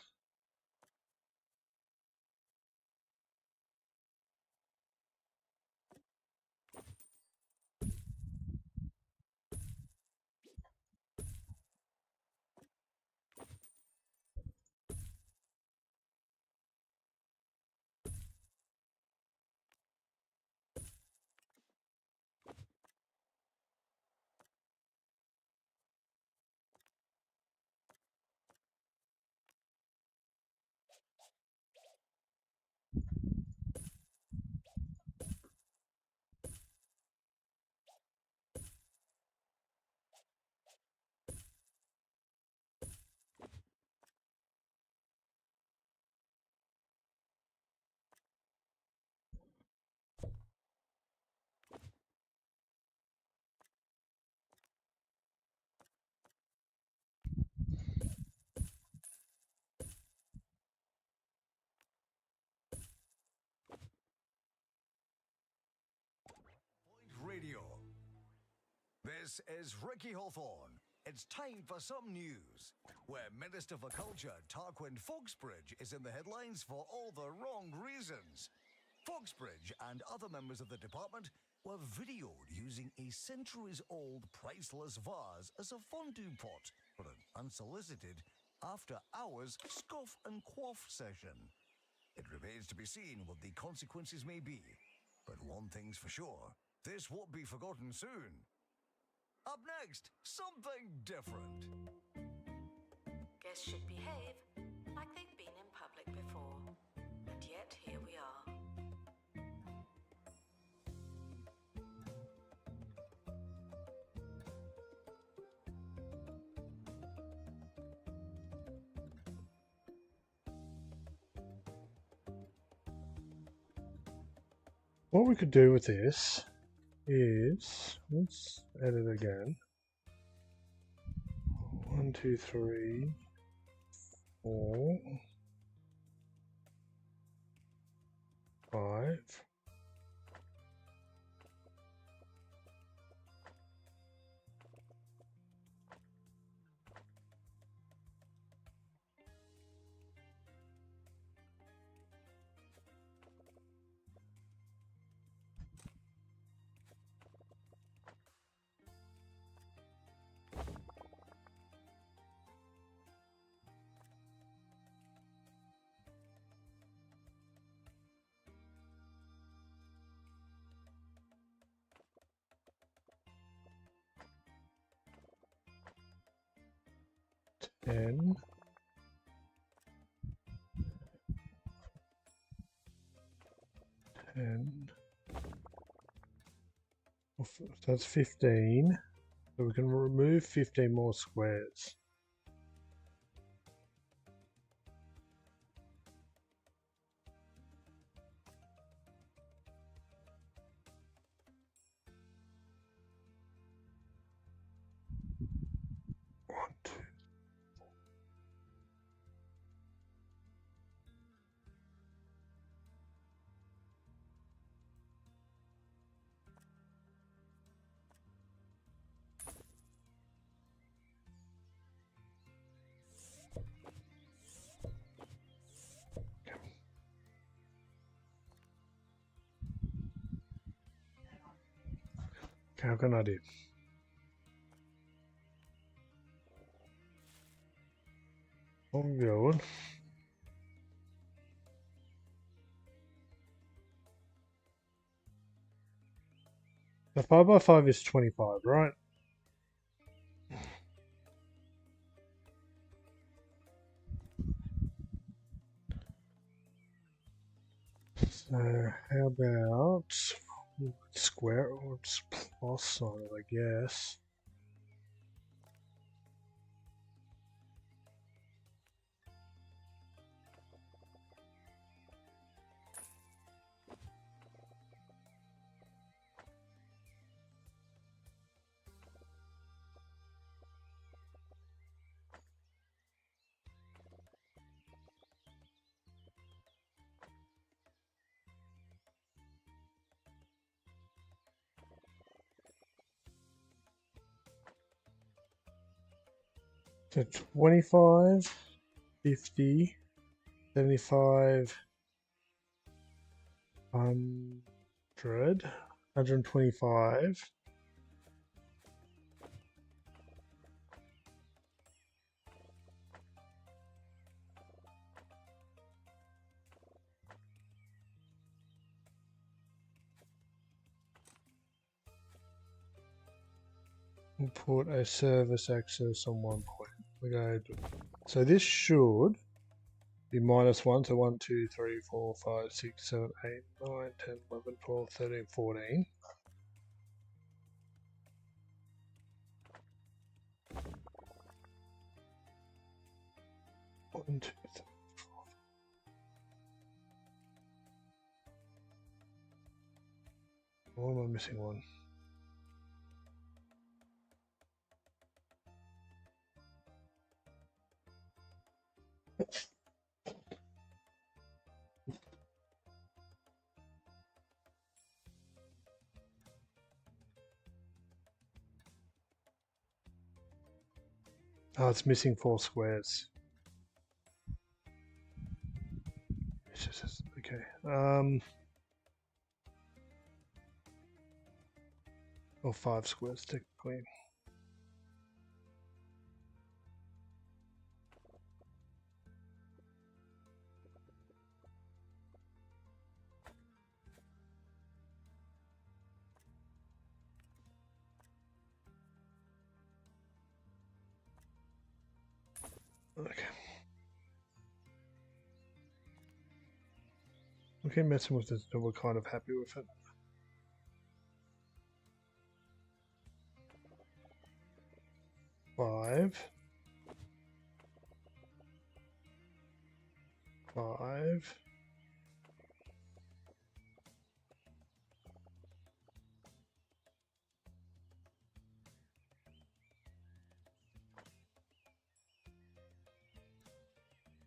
Radio. This is Ricky Hawthorne. It's time for some news, where Minister for Culture Tarquin Foxbridge is in the headlines for all the wrong reasons. Foxbridge and other members of the department were videoed using a centuries-old priceless vase as a fondue pot for an unsolicited, after-hours scoff and quaff session. It remains to be seen what the consequences may be, but one thing's for sure, this won't be forgotten soon. Up next, something different. Guests should behave like they've been in public before. And yet here we are. What we could do with this is, let's edit again. 1, 2, 3, 4, 5. Ten. That's 15. So we can remove 15 more squares. One, two. Okay, I've got an idea. I'm going. The 5x5 is 25, right? So how about square or plus sign it, I guess. So 25, 50, 75, 100, 125. We'll put a service access on one point. We go. So this should be -1. So 1, 2, 3, 4, 5, 6, 7, 8, 9, 10, 11, 12, 13, 14. One, two, three, four. Why am I missing one? Oh, it's missing 4 squares. It's just okay. Or 5 squares technically. Okay. Okay, messing with this, we're kind of happy with it. Five. 5.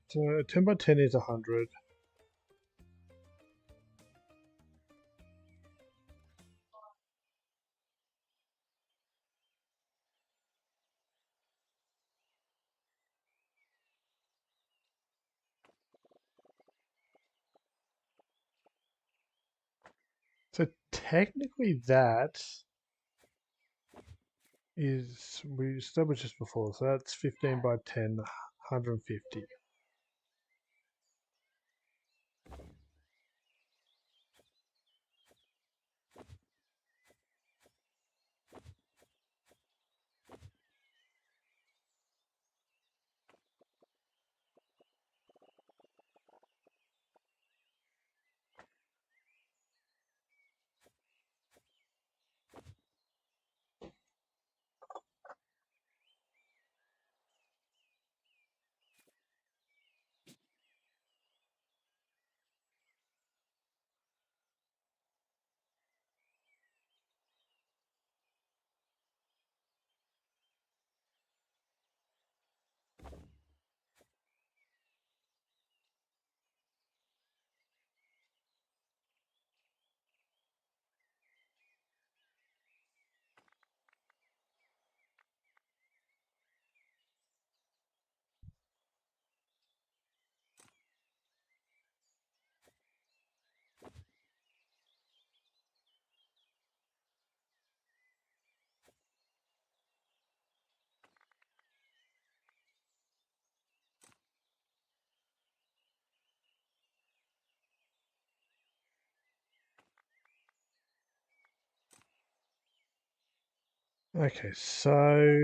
So 10 by 10 is 100. So technically that is, we established this before, so that's 15 by 10, 150. Okay, so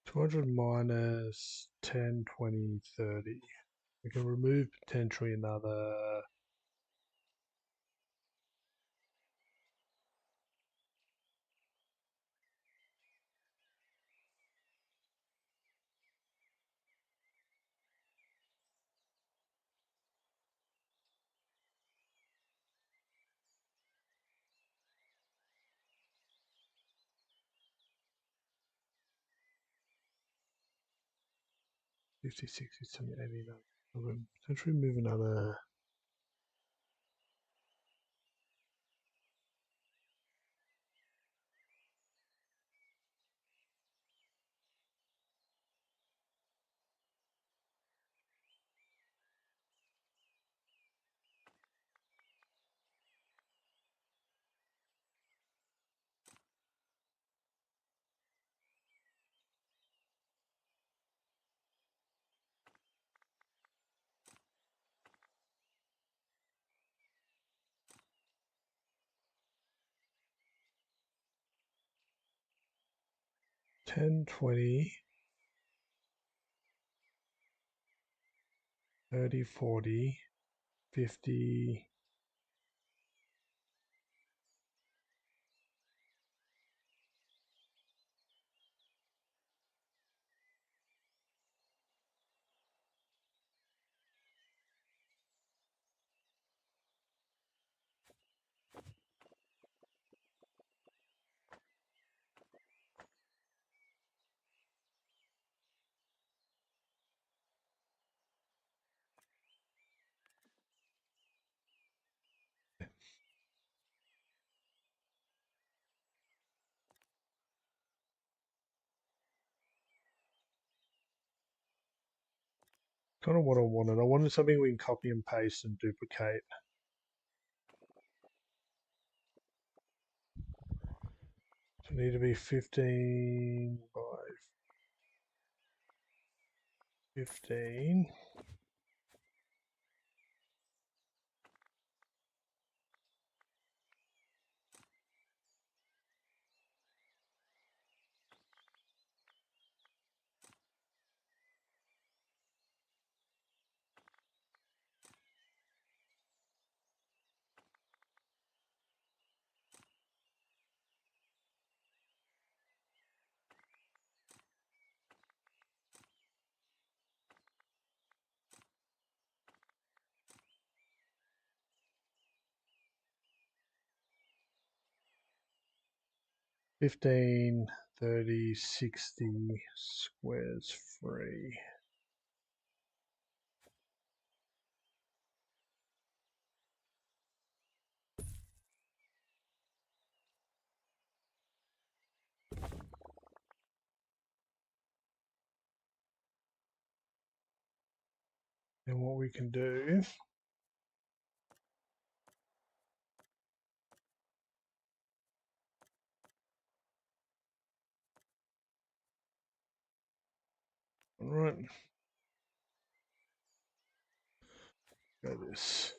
200 minus 10, 20, 30. We can remove potentially another 50, 60, 70, 80, 90. Potentially move another 10, 20, 30, 40, 50. Kind of what I wanted. I wanted something we can copy and paste and duplicate. So need to be 15 by 15. Fifteen, 30, 60 squares free. And what we can do right, go this.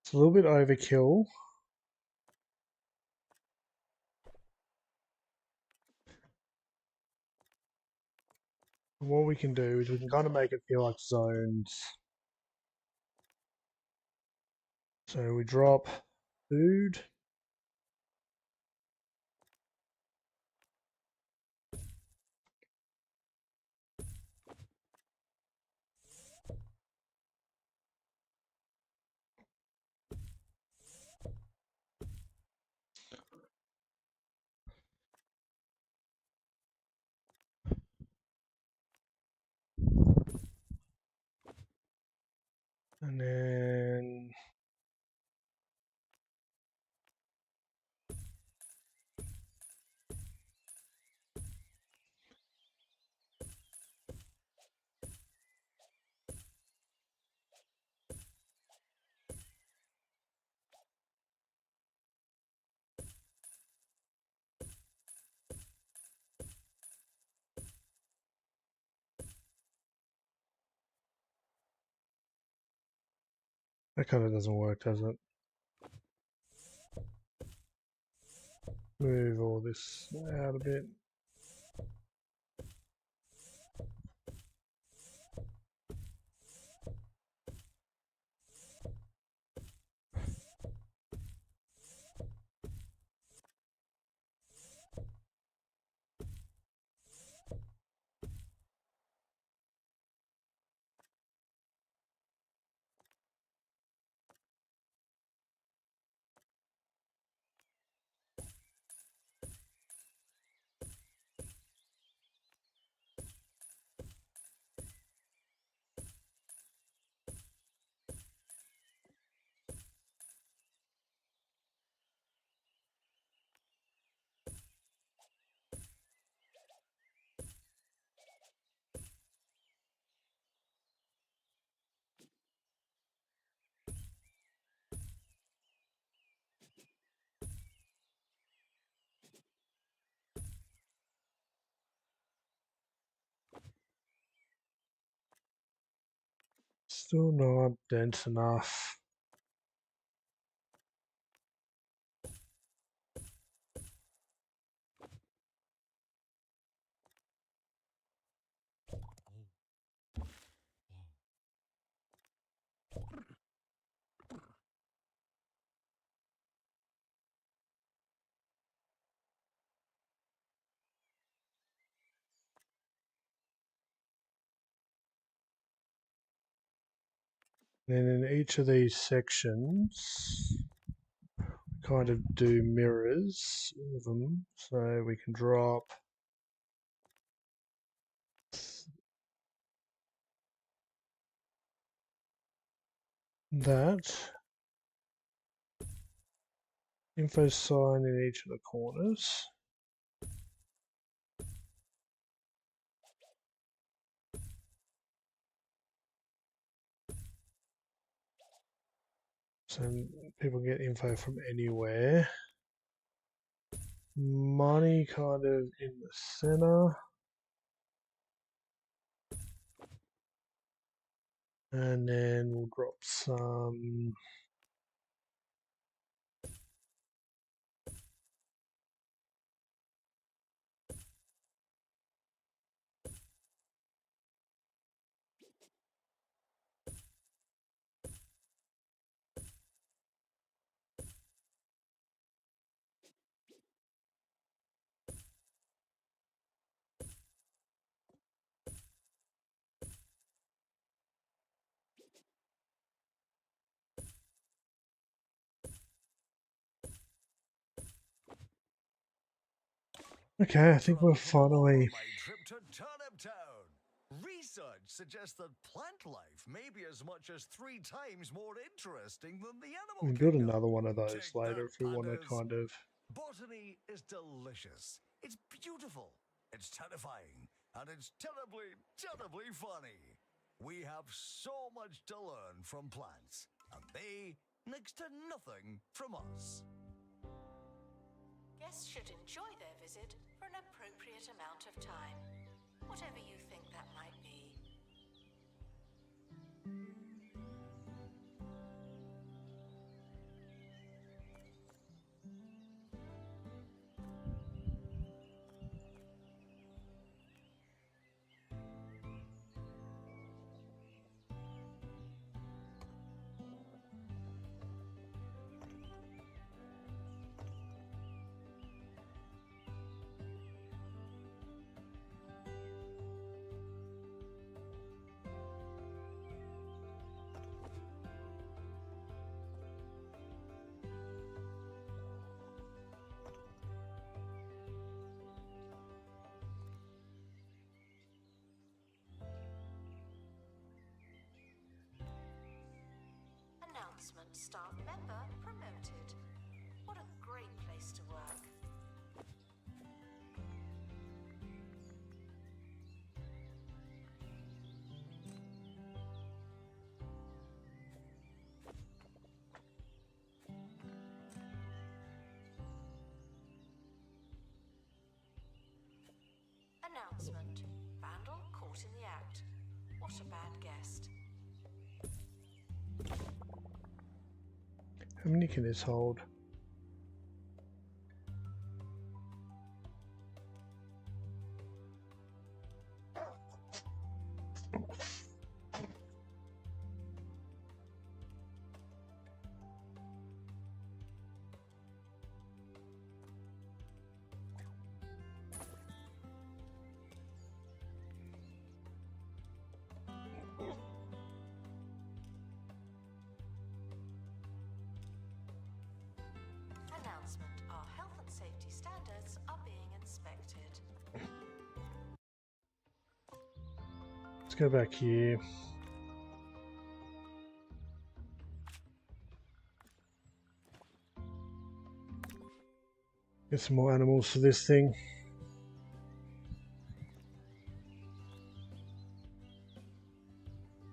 It's a little bit overkill. What we can do is we can kind of make it feel like zones. So we drop food. And then that kind of doesn't work, does it? Move all this out a bit. Still not dense enough. Then in each of these sections, kind of do mirrors of them, so we can drop that info sign in each of the corners. So people get info from anywhere. Money kind of in the center. And then we'll drop some okay, I think we're finally. My trip to Turnip Town. Research suggests that plant life may be as much as 3 times more interesting than the animal We can build kingdom. another one of those Take later that, if we want to pandas. kind of. Botany is delicious. It's beautiful. It's terrifying. And it's terribly, terribly funny. We have so much to learn from plants, and they next to nothing from us. Guests should enjoy their visit for an appropriate amount of time, whatever you think that might be. Announcement: staff member promoted. What a great place to work. Announcement: vandal caught in the act. What a bad guest. How many can this hold? Announcement: our health and safety standards are being inspected. Let's go back here. Get some more animals for this thing.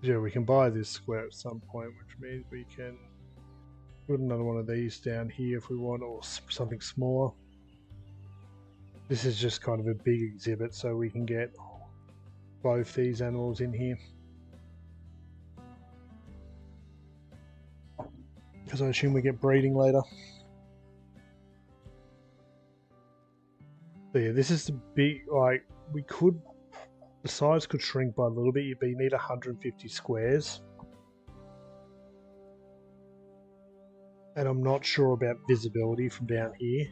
Yeah, we can buy this square at some point, which means we can put another one of these down here if we want, or something smaller. This is just kind of a big exhibit, so we can get both these animals in here. Because I assume we get breeding later. But yeah, this is the big, like, we could, the size could shrink by a little bit, but you need 150 squares. And I'm not sure about visibility from down here.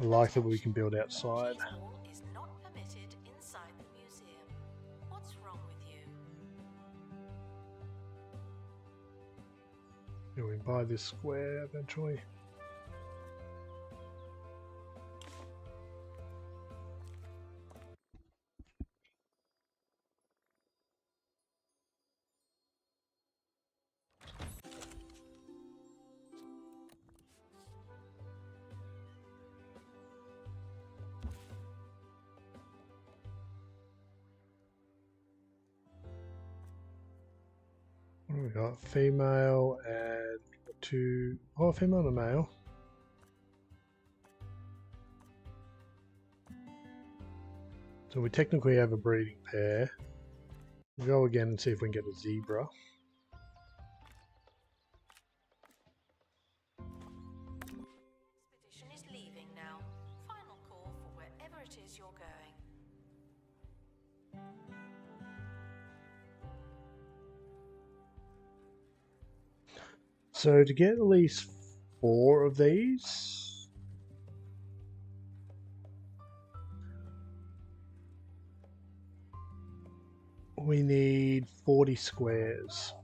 I like that we can build outside. Cheese wall is not permitted inside the museum. What's wrong with you? Yeah, we buy this square eventually. What do we got? Female and two. Oh, female and a male. So we technically have a breeding pair. We'll go again and see if we can get a zebra. Expedition is leaving now. Final call for wherever it is you're going. So to get at least 4 of these, we need 40 squares.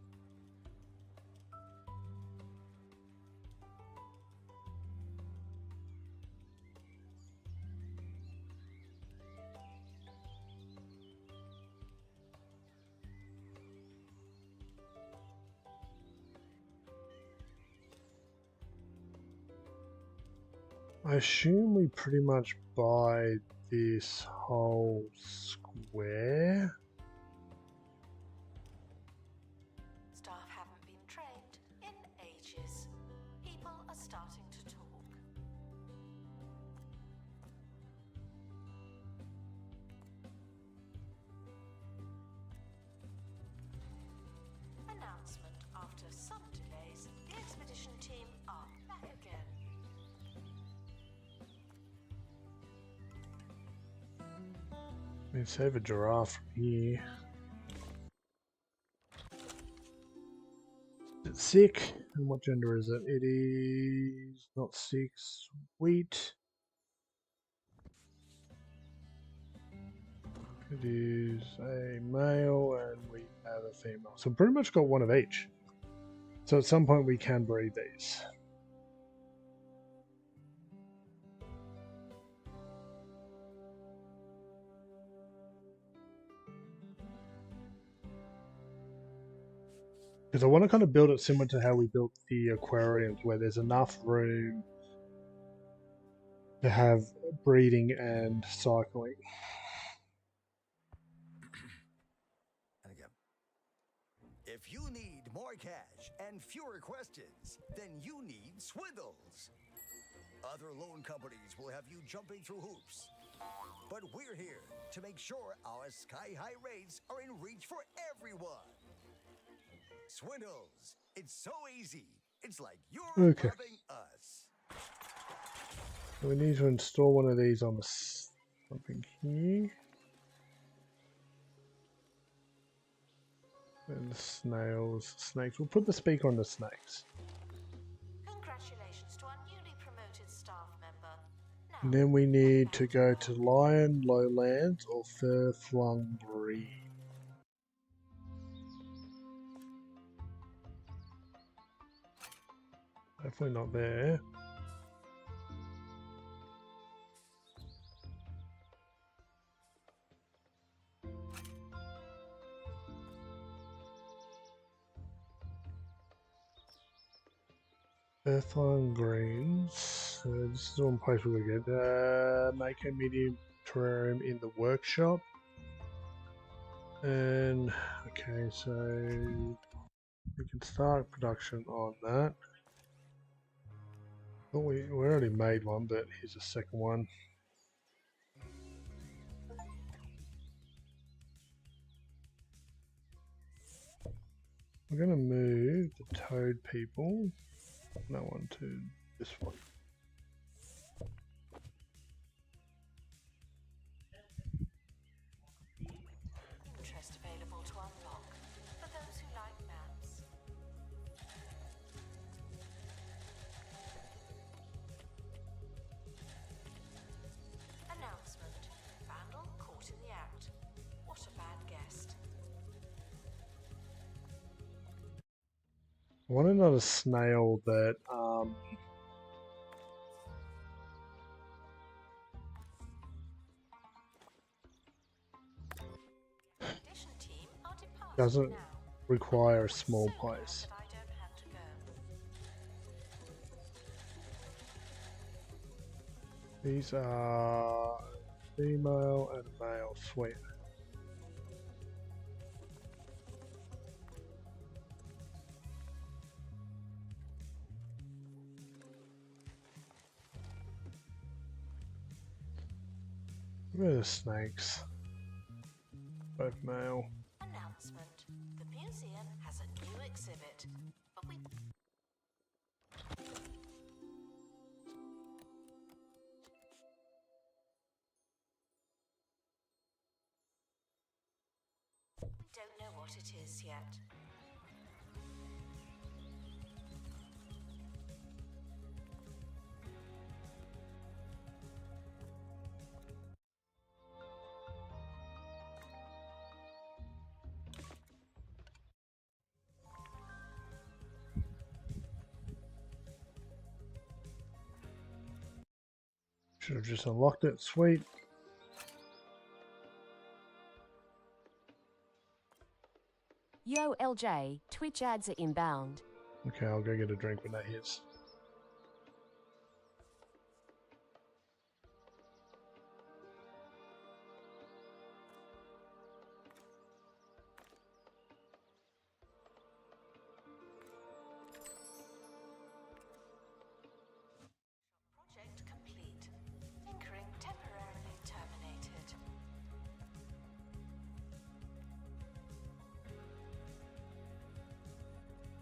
I assume we pretty much buy this whole square. Staff haven't been trained in ages. People are starting to talk. Announcement: after some delays, the expedition team are back again. We can save a giraffe from here. Is it sick? And what gender is it? It is not sick. Sweet. It is a male and we have a female. So pretty much got one of each. So at some point we can breed these. Because I want to kind of build it similar to how we built the aquariums, where there's enough room to have breeding and cycling. And again. If you need more cash and fewer questions, then you need Swindles. Other loan companies will have you jumping through hoops. But we're here to make sure our sky-high rates are in reach for everyone. Swindles. It's so easy. It's like you're Okay. loving us. So we need to install one of these on the something here. And the snails, snakes. We'll put the speaker on the snakes. Congratulations to our newly promoted staff member. Now, And then we need to go to Lion, Lowlands, or Fur-flung Breed. Definitely not there. Earthline Greens. So this is one place we're going to get. Make a medium terrarium in the workshop. And, okay, so we can start production on that. Well, we already made one, but here's a second one. We're going to move the toad people, that one to this one. interest available to unlock for those who like maps. I want another snail that Expedition team are departing doesn't now. require a It's small so bad place. that I don't have to go. These are female and male. Sweet. Where are the snakes? Both male. Announcement. The museum has a new exhibit. But we don't know what it is yet. Should have just unlocked it. Sweet. Yo, LJ, Twitch ads are inbound. Okay, I'll go get a drink when that hits. Project complete. Tinkering temporarily terminated.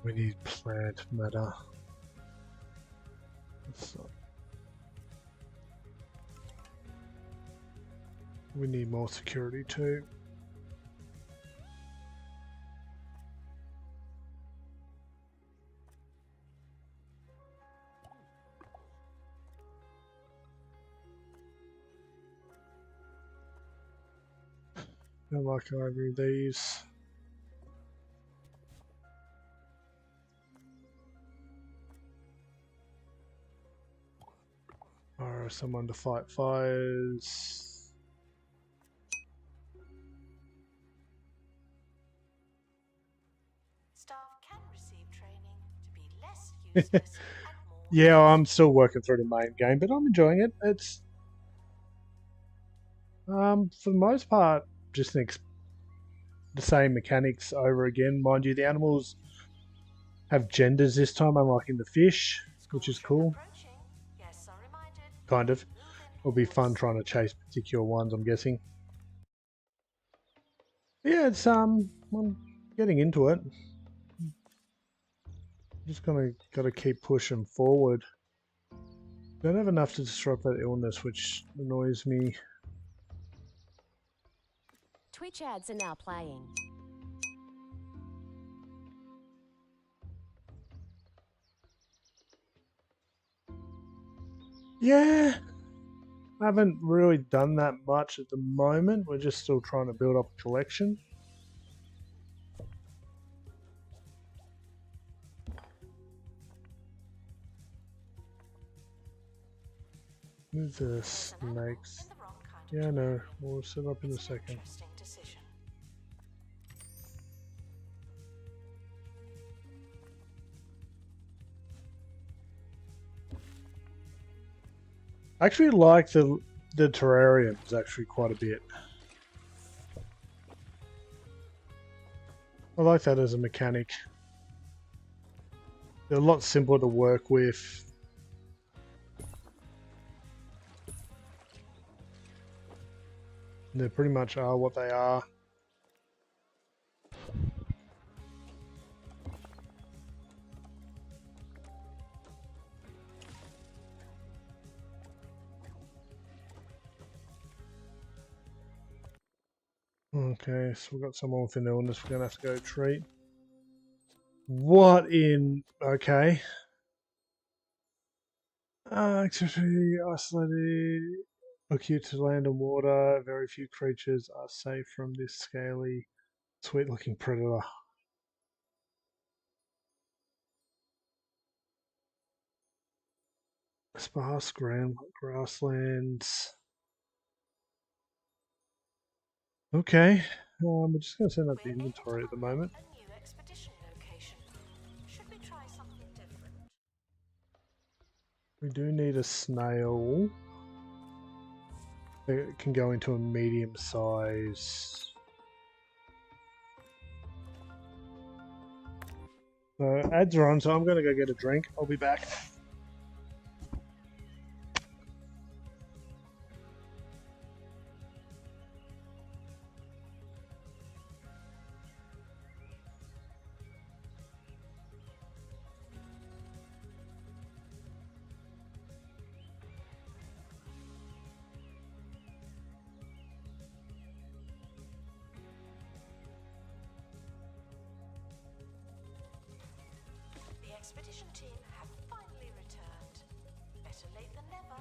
We need plant matter. We need more security too. Don't like either of these. Or someone to fight fires. Staff can receive training to be less useless and more. Yeah, I'm still working through the main game, but I'm enjoying it. It's for the most part just the same mechanics over again. Mind you, the animals have genders this time, unlike in the fish, which is cool. Approaching. Yes, I'm reminded. Kind of. Move in, It'll be fun please. trying to chase particular ones, I'm guessing. Yeah, it's I'm getting into it. Just gotta keep pushing forward. Don't have enough to disrupt that illness, which annoys me. Twitch ads are now playing. Yeah, I haven't really done that much at the moment. We're just still trying to build up a collection. Move the There's an animal snakes. in the wrong kind of Yeah, no, terrarium. we'll set up in a It's an second. interesting decision. I actually like the terrariums actually quite a bit. I like that as a mechanic. They're a lot simpler to work with. They pretty much are what they are. Okay, so we've got someone with an illness we're gonna have to go treat. What in... Okay. Activity isolated. Acute to land and water. Very few creatures are safe from this scaly, sweet-looking predator. Sparse grasslands. Okay, we're just going to send up the We're able to inventory at the unlock moment. a new expedition location. Should we try something different? We do need a snail. It can go into a medium size. So ads are on, so I'm going to go get a drink. I'll be back. The expedition team have finally returned. Better late than never.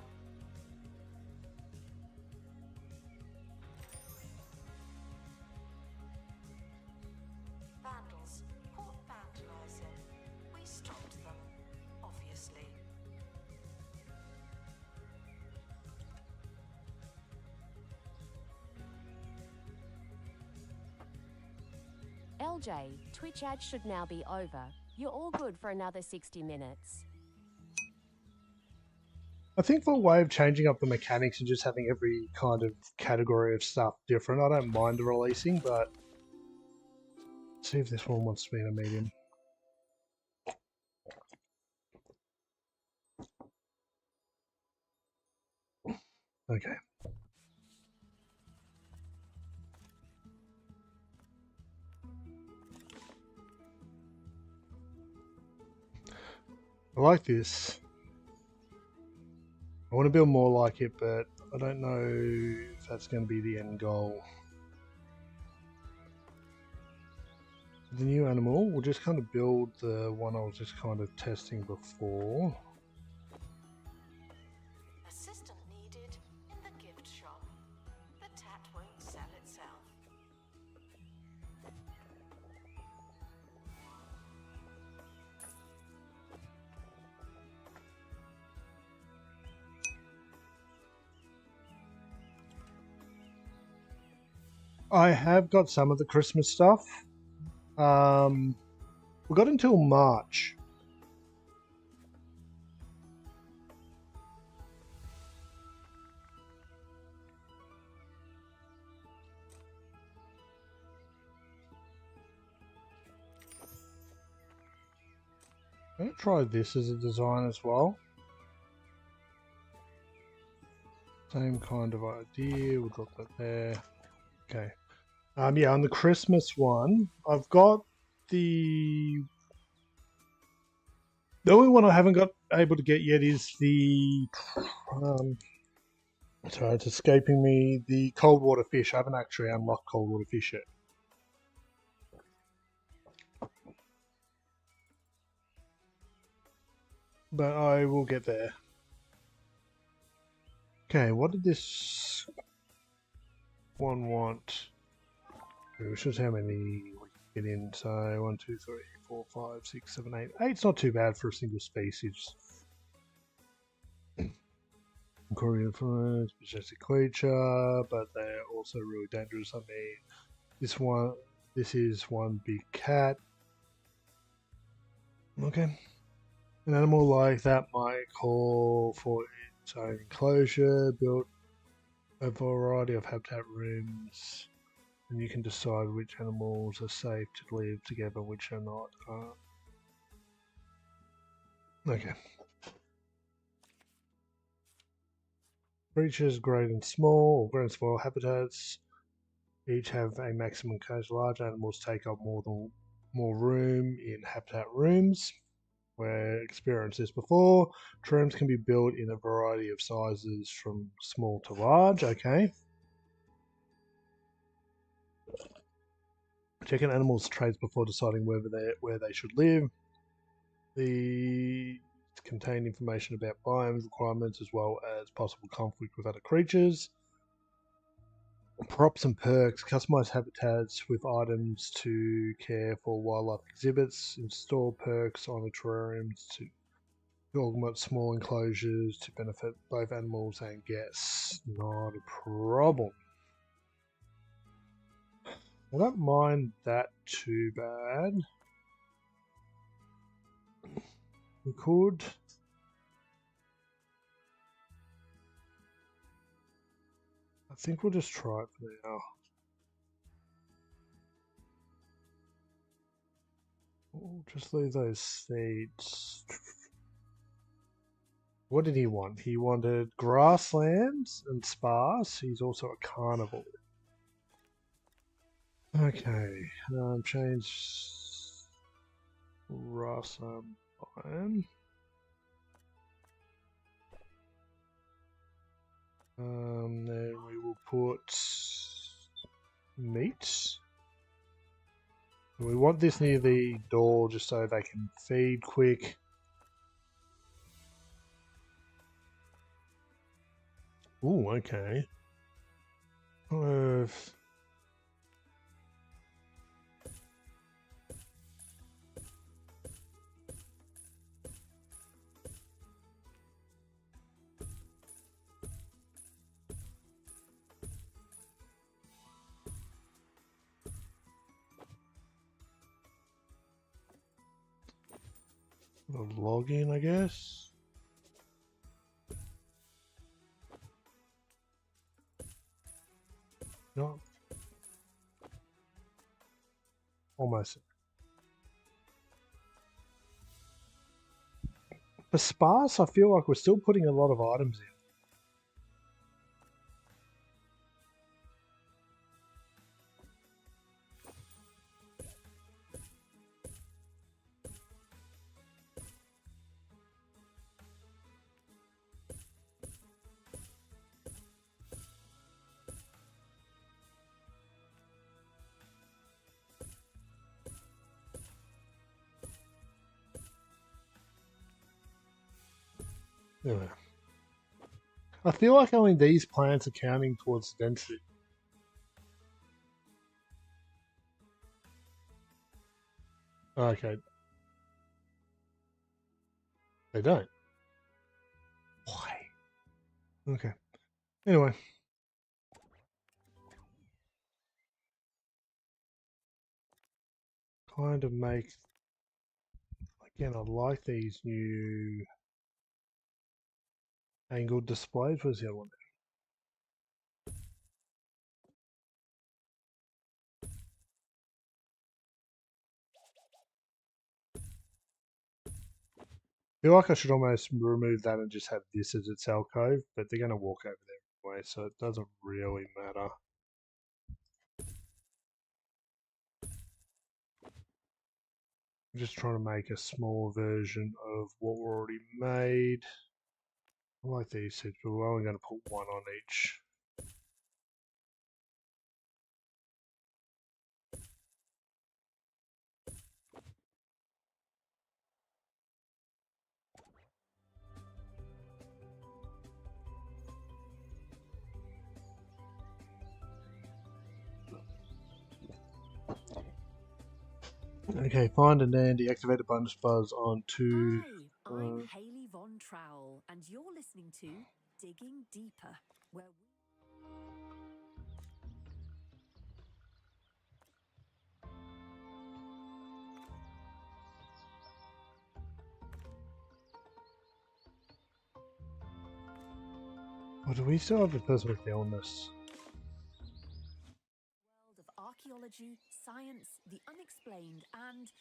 Vandals caught vandalizing. We stopped them, obviously. LJ, Twitch ads should now be over. You're all good for another 60 minutes. I think for a way of changing up the mechanics and just having every kind of category of stuff different, I don't mind the releasing, but let's see if this one wants to be in a medium. Okay. I like this. I want to build more like it, but I don't know if that's going to be the end goal. The new animal, we'll just kind of build the one I was just kind of testing before. Assistant needed in the gift shop. The tat won't sell itself. I have got some of the Christmas stuff. We've got until March. I'm going to try this as a design as well. Same kind of idea. We'll drop that there. Okay. Yeah, on the Christmas one, I've got the only one I haven't got able to get yet is the sorry, it's escaping me. The cold water fish. I haven't actually unlocked cold water fish yet. But I will get there. Okay, what did this one want? It shows how many we can get in. So 1, 2, 3, 4, 5, 6, 7, 8. 8's not too bad for a single species. Korean friends, majestic creature, but they're also really dangerous. I mean, this is one big cat. Okay. An animal like that might call for its own enclosure, build a variety of habitat rooms, and you can decide which animals are safe to live together, which are not. Okay. Creatures great and small, or great and small habitats, each have a maximum cage. Large animals take up more room in habitat rooms. Where experienced this before, rooms can be built in a variety of sizes from small to large. Okay. Check an animal's traits before deciding where they should live. These contain information about biomes requirements as well as possible conflict with other creatures. Props and perks, customize habitats with items to care for wildlife exhibits, install perks on the terrariums to augment small enclosures to benefit both animals and guests. Not a problem. I don't mind that too bad. We could. I think we'll just try it for now. We'll just leave those seeds. What did he want? He wanted grasslands and spas. He's also a carnivore. Okay, change rasa biome. Then we will put meat. We want this near the door just so they can feed quick. Ooh, okay. Logging, I guess. No. Almost. For spas, I feel like we're still putting a lot of items in. Yeah. I feel like only these plants are counting towards the density. Okay. They don't. Why? Okay. Anyway. Kind of make... Again, I like these new angled displays. Where's the other one? I feel like I should almost remove that and just have this as its alcove, but they're going to walk over there anyway, so it doesn't really matter. I'm just trying to make a small version of what we already made. I like these seeds, but we're only going to put one on each. Okay, find and then deactivate a bonus buzz on two. Hi, I'm Hayley Von Trowell, and you're listening to Digging Deeper, where we... Well, do we still have a person with illness? World of archaeology, science, the unexplained, and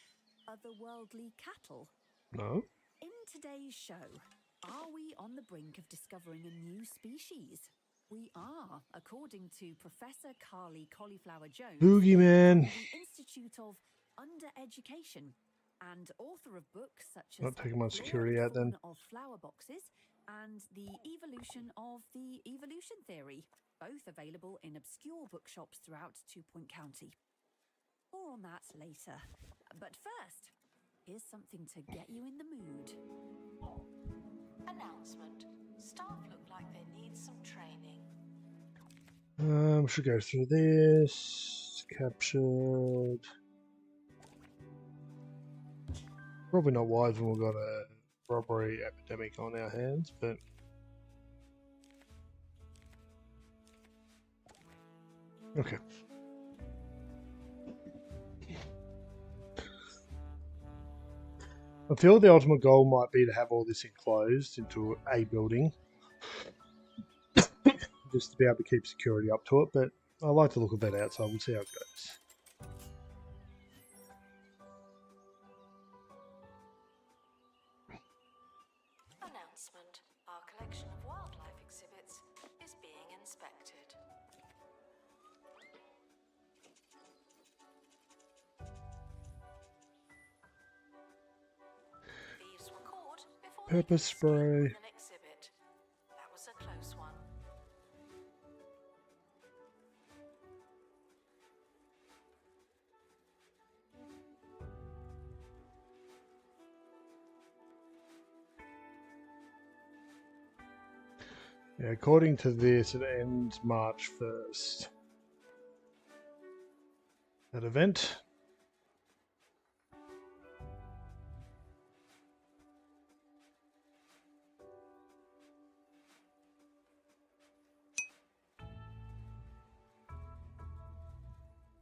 otherworldly cattle. No. In today's show, are we on the brink of discovering a new species? We are, according to Professor Carly Cauliflower Jones, Boogeyman. the Institute of Undereducation, and author of books such as Not taking my Flora security and out then. Fauna of Flower Boxes and The Evolution of the Evolution Theory, both available in obscure bookshops throughout Two Point County. More on that later. But first, here's something to get you in the mood. Announcement. Staff look like they need some training. Should go through this. Captured. Probably not wise when we've got a robbery epidemic on our hands, but okay. I feel the ultimate goal might be to have all this enclosed into a building, just to be able to keep security up to it, but I like the look of that outside. We'll see how it goes. Announcement. Our collection of wildlife exhibits is being inspected. Thieves were caught before they Pepper could escape with spray. an exhibit. That was a close one. Yeah, according to this, it ends March 1st. That event.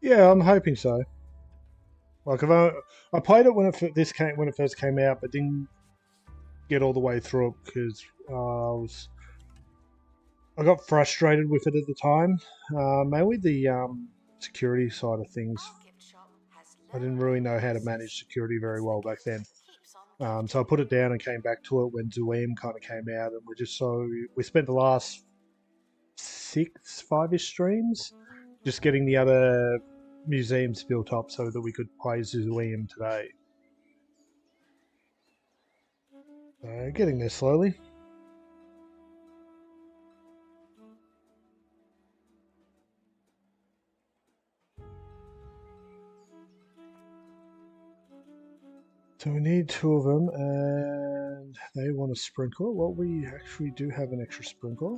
Yeah, I'm hoping so. Like I played it when it first came out, but didn't get all the way through it because I got frustrated with it at the time. Mainly the security side of things. Our gift shop has I didn't really know how to manage security very well back then. So I put it down and came back to it when Zooeum kind of came out, and we spent the last 5-ish streams just getting the other museums built up so that we could play Zooeum today. Getting there slowly. So we need 2 of them, and they want a sprinkler. Well, we actually do have an extra sprinkler.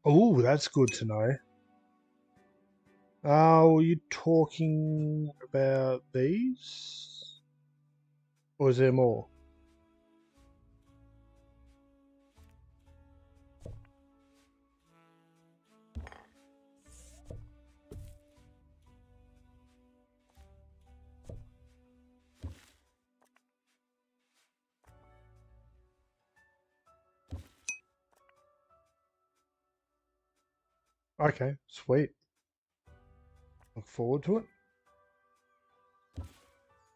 Oh, that's good to know. Are you talking about these? Or is there more? Okay, sweet. Look forward to it.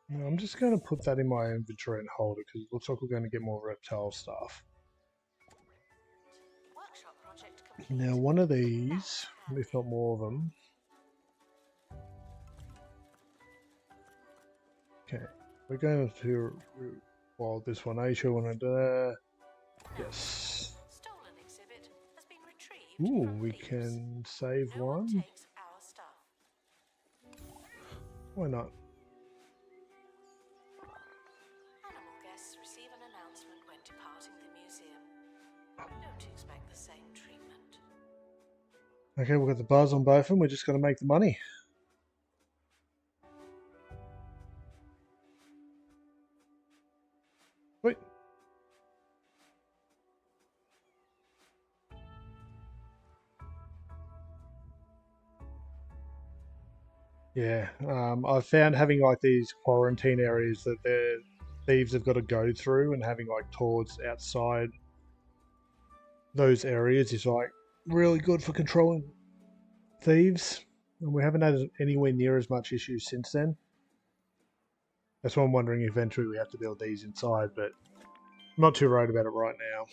Now, I'm just going to put that in my inventory and hold it because it looks like we're going to get more reptile stuff. Workshop project complete. Now, one of these, if not more of them. Okay, we're going to wild this one. Are you sure we want to do that? Yes. Stolen exhibit has been retrieved. Ooh, from we thieves. can save No one one. takes our stuff. Why not? Animal guests receive an announcement when departing the museum. Don't expect the same treatment. Okay, we've got the buzz on both of them. We're just going to make the money. Wait. Yeah, I've found having like these quarantine areas that the thieves have got to go through, and having like tours outside those areas is like really good for controlling thieves. And we haven't had anywhere near as much issues since then. That's why I'm wondering if eventually we have to build these inside, but I'm not too worried about it right now.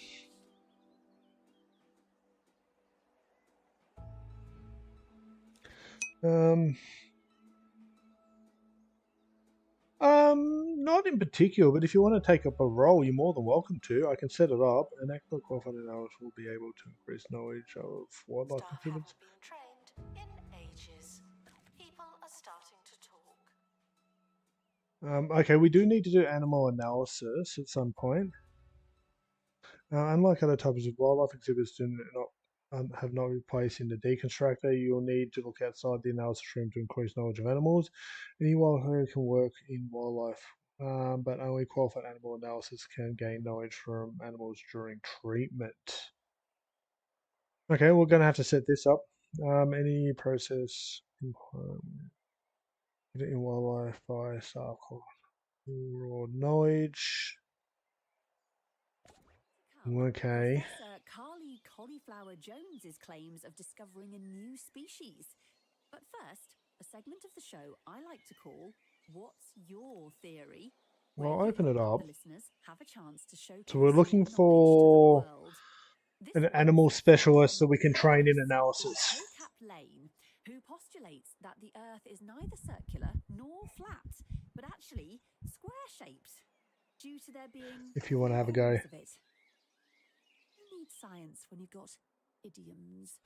Not in particular, but if you want to take up a role, you're more than welcome to. I can set it up, and act like confident hours will be able to increase knowledge of wildlife Staff exhibits. haven't been trained in ages. People are starting to talk. Okay, we do need to do animal analysis at some point. Unlike other types of wildlife exhibits do not have not been placed in the deconstructor, you will need to look outside the analysis room to increase knowledge of animals. Any wildlife can work in wildlife, but only qualified animal analysis can gain knowledge from animals during treatment. Okay, we're going to have to set this up. Any process in wildlife by staff raw knowledge. Okay. Professor Carly Cauliflower Jones's claims of discovering a new species. But first, a segment of the show I like to call What's Your Theory? Well, Where open you, it up. the listeners, have a chance to showcase So we're looking your knowledge to the for world. This an week animal starts specialist that from we can train in Professor analysis. Towcap Lane, who postulates that the Earth is neither circular nor flat, but actually square-shaped, due to there being If you want to have a go. areas of it. You need science when you've got idioms.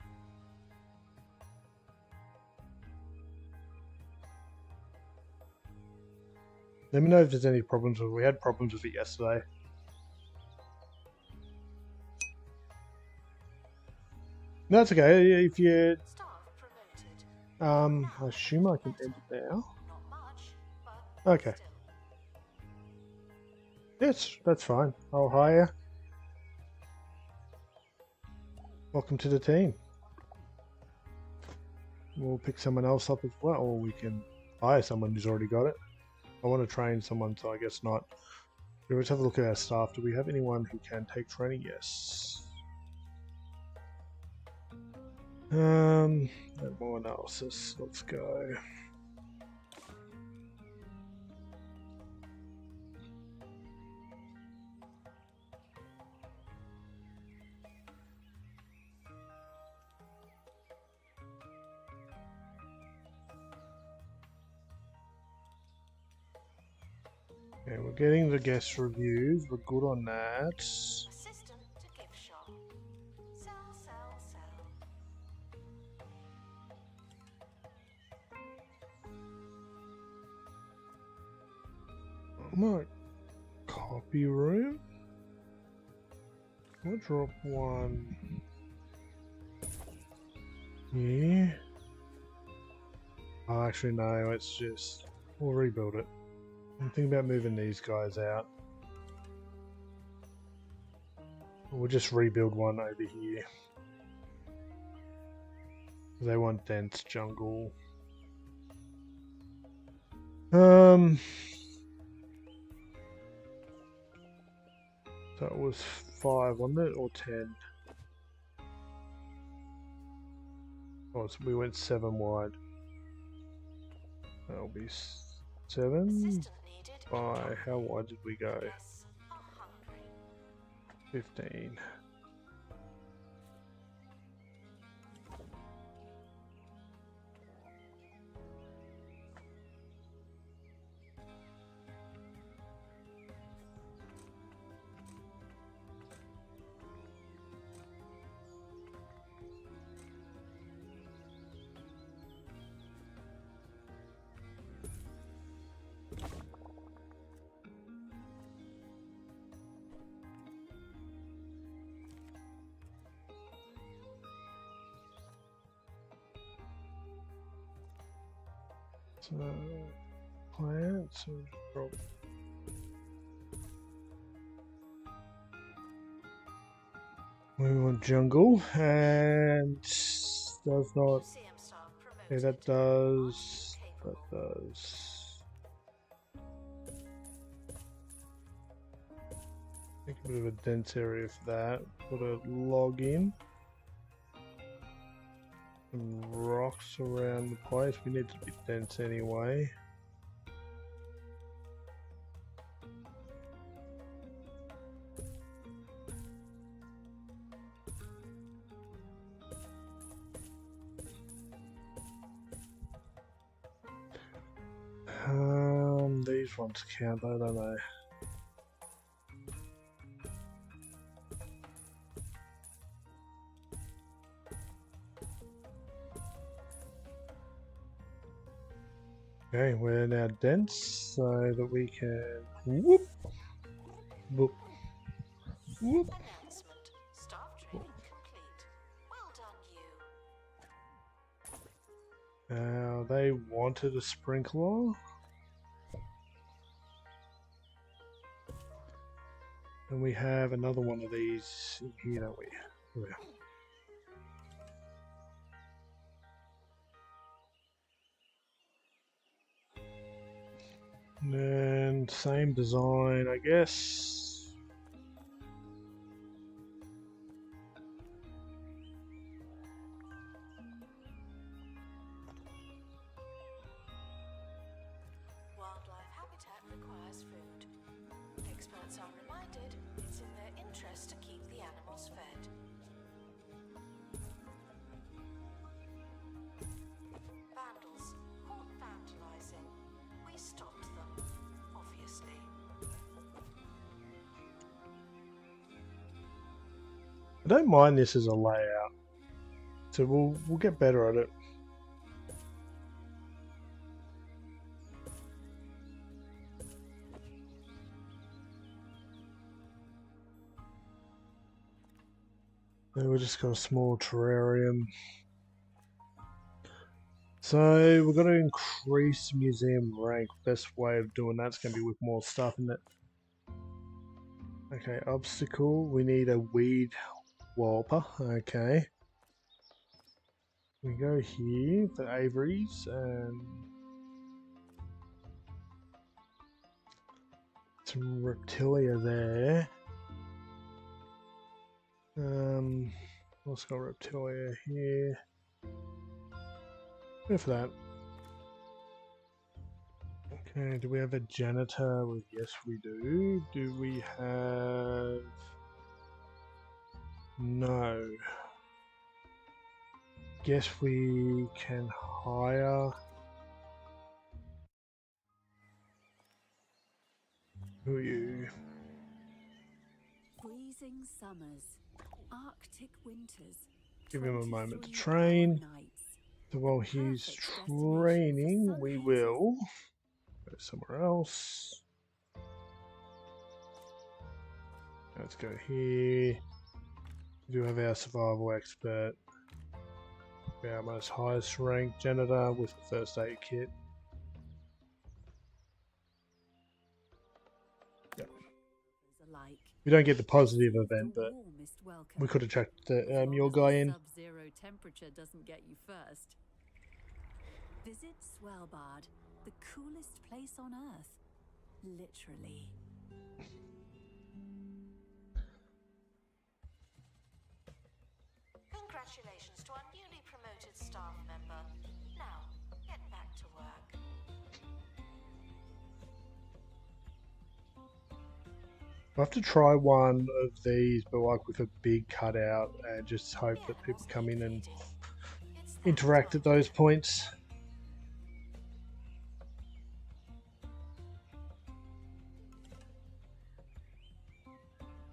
Let me know if there's any problems with it. We had problems with it yesterday. No, it's okay. If you Staff promoted. I assume I can end it now. Not much, but Okay. still. Yes, that's fine. I'll hire. Welcome to the team. We'll pick someone else up as well, or we can hire someone who's already got it. I want to train someone, so I guess not. Let's have a look at our staff. Do we have anyone who can take training? Yes. More analysis. Let's go. Okay, we're getting the guest reviews. We're good on that. Assistant to gift shop. Sell, sell, sell. My copy room. I'll drop one. Yeah. Oh, actually, no. It's just we'll rebuild it. I'm thinking about moving these guys out. We'll just rebuild one over here. They want dense jungle. That was 5, wasn't it? Or 10? Oh, so we went 7 wide. That'll be 7 Assistant needed. by, how wide did we go? Yes, are hungry. 15. So, plants, so drop. We want jungle, and does not. Zooeum staff promoted. Yeah, that does. That does. Make a bit of a dense area for that. Put a log in. Some rocks around the place. We need to be dense anyway. These ones count, though, don't they? Okay, we're now dense so that we can whoop, whoop, whoop. Announcement. They wanted a sprinkler. And we have another one of these here, don't we? Yeah. And same design, I guess. Wildlife habitat requires food. Experts are reminded it's in their interest to keep the animals fed. Vandals caught vandalizing. We stopped them, obviously. I don't mind this as a layout, so we'll get better at it. Then we just got a small terrarium. So we're going to increase museum rank. Best way of doing that's going to be with more stuff in it. Okay, obstacle. We need a weed whopper. Okay. We go here for aviaries and some reptilia there. Also got reptilia here. Go for that. Okay, do we have a janitor? Well, yes, we do. Do we have... No. Guess we can hire... Who are you? Freezing summers, Arctic winters. Give him a moment to 23 train. hour nights. So while The he's perfect destination for training, sun we hazes. will go somewhere else. Let's go here. We do have our survival expert. Our most highest ranked janitor with the first aid kit. Yep. Alike. We don't get the positive The event, but warmest welcome. we could have checked the As long your as guy the in. Sub-zero temperature doesn't get you first. Visit Svalbard, the coolest place on Earth. Literally. Congratulations to our newly promoted staff member. Now, get back to work. I have to try one of these, but like with a big cutout, and just hope that people come in and interact at those points.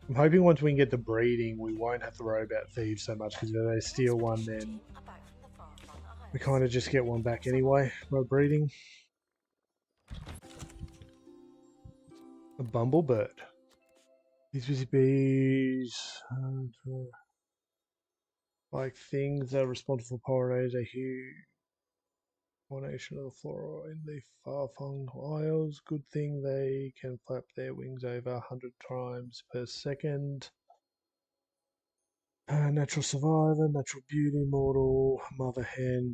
I'm hoping once we can get the breeding, we won't have to worry about thieves so much, because if they steal one, then we kind of just get one back anyway by breeding. A bumblebird. These busy bees, like things that are responsible for pollinators, a huge pollination of the flora in the far-flung isles. Good thing they can flap their wings over 100 times per second. Natural survivor, natural beauty model, mother hen.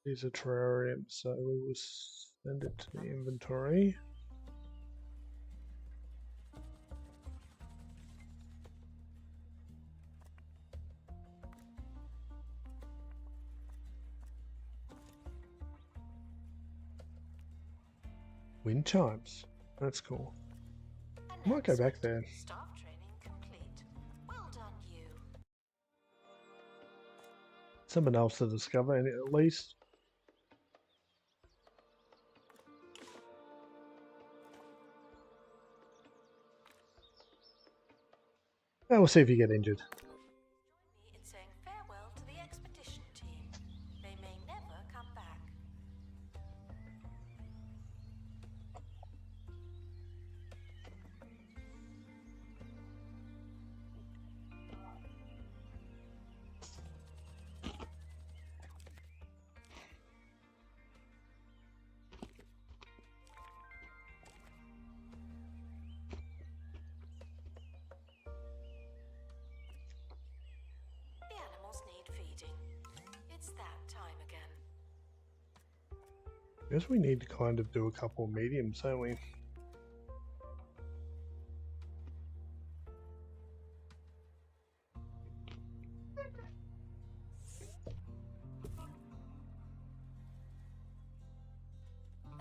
These are terrariums, so we will send it to the inventory. Wind chimes. That's cool. I might go back there. Staff training complete. Well done, you. Someone else to discover, at least. And we'll see if you get injured. Join me in saying farewell to the expedition team. They may never come back. Guess we need to kind of do a couple of mediums, don't we?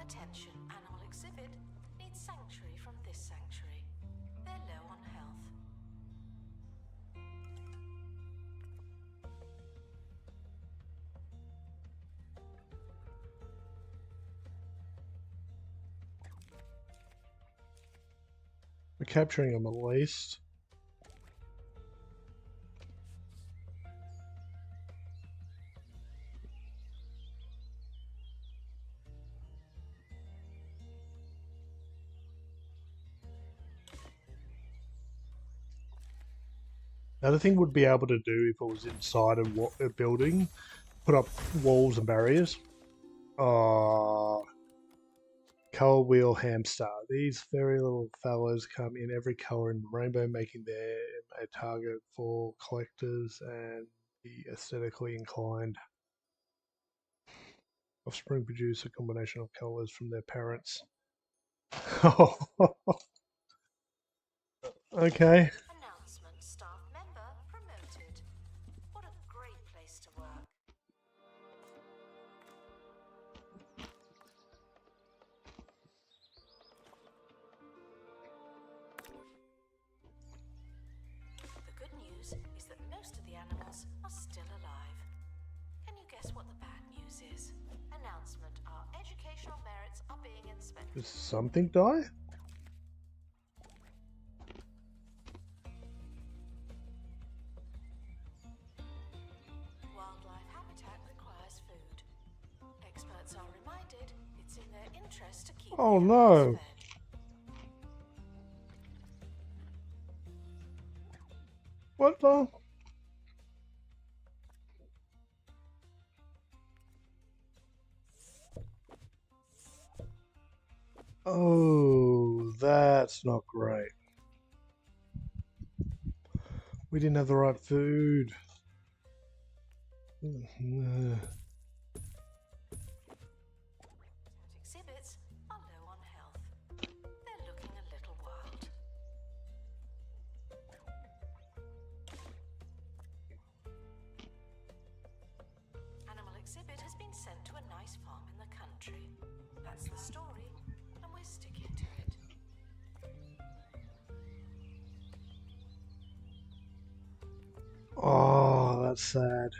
Attention, animal exhibit needs sanctuary from this sanctuary. They're low on health. We're capturing them at least. Another thing would be able to do if it was inside a building, put up walls and barriers. Colour wheel hamster. These very little fellows come in every colour in the rainbow, making them a target for collectors and the aesthetically inclined. Offspring produce a combination of colours from their parents. Okay. Announcement, staff member promoted. What a great place to work. The good news is that most of the animals are still alive. Can you guess what the bad news is? Announcement, our educational merits are being inspected. Does something die? Wildlife habitat requires food. Experts are reminded it's in their interest to keep Oh the no. animals fed. What the? Oh, that's not great. We didn't have the right food. Exhibits are low on health. They're looking a little wild. Animal exhibit has been sent to a nice farm in the country. That's the story, and we're sticking to it. Oh, that's sad.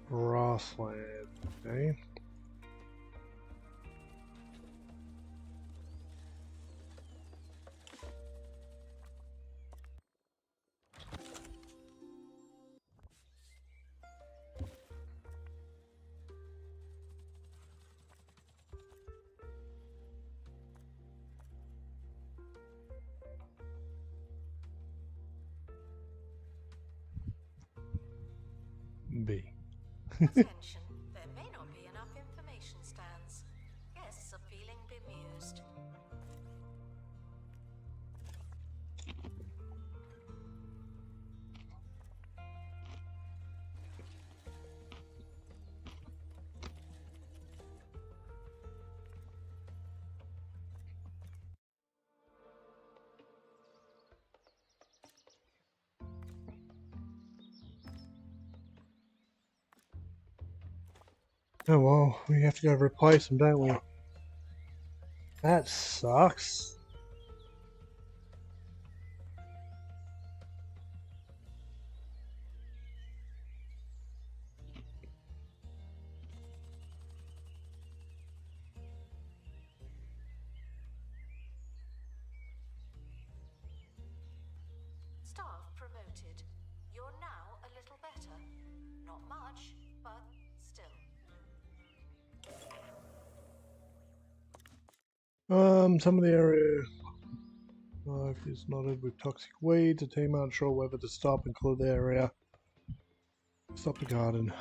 Grassland, okay. B. Attention, there may not be enough information stands. Guests are feeling bemused. Oh well, we have to go replace them, don't we? That sucks. Staff promoted. You're now a little better. Not much, but still. Some of the area life is knotted with toxic weeds. The team aren't sure whether to stop and clear the area. Stop the garden.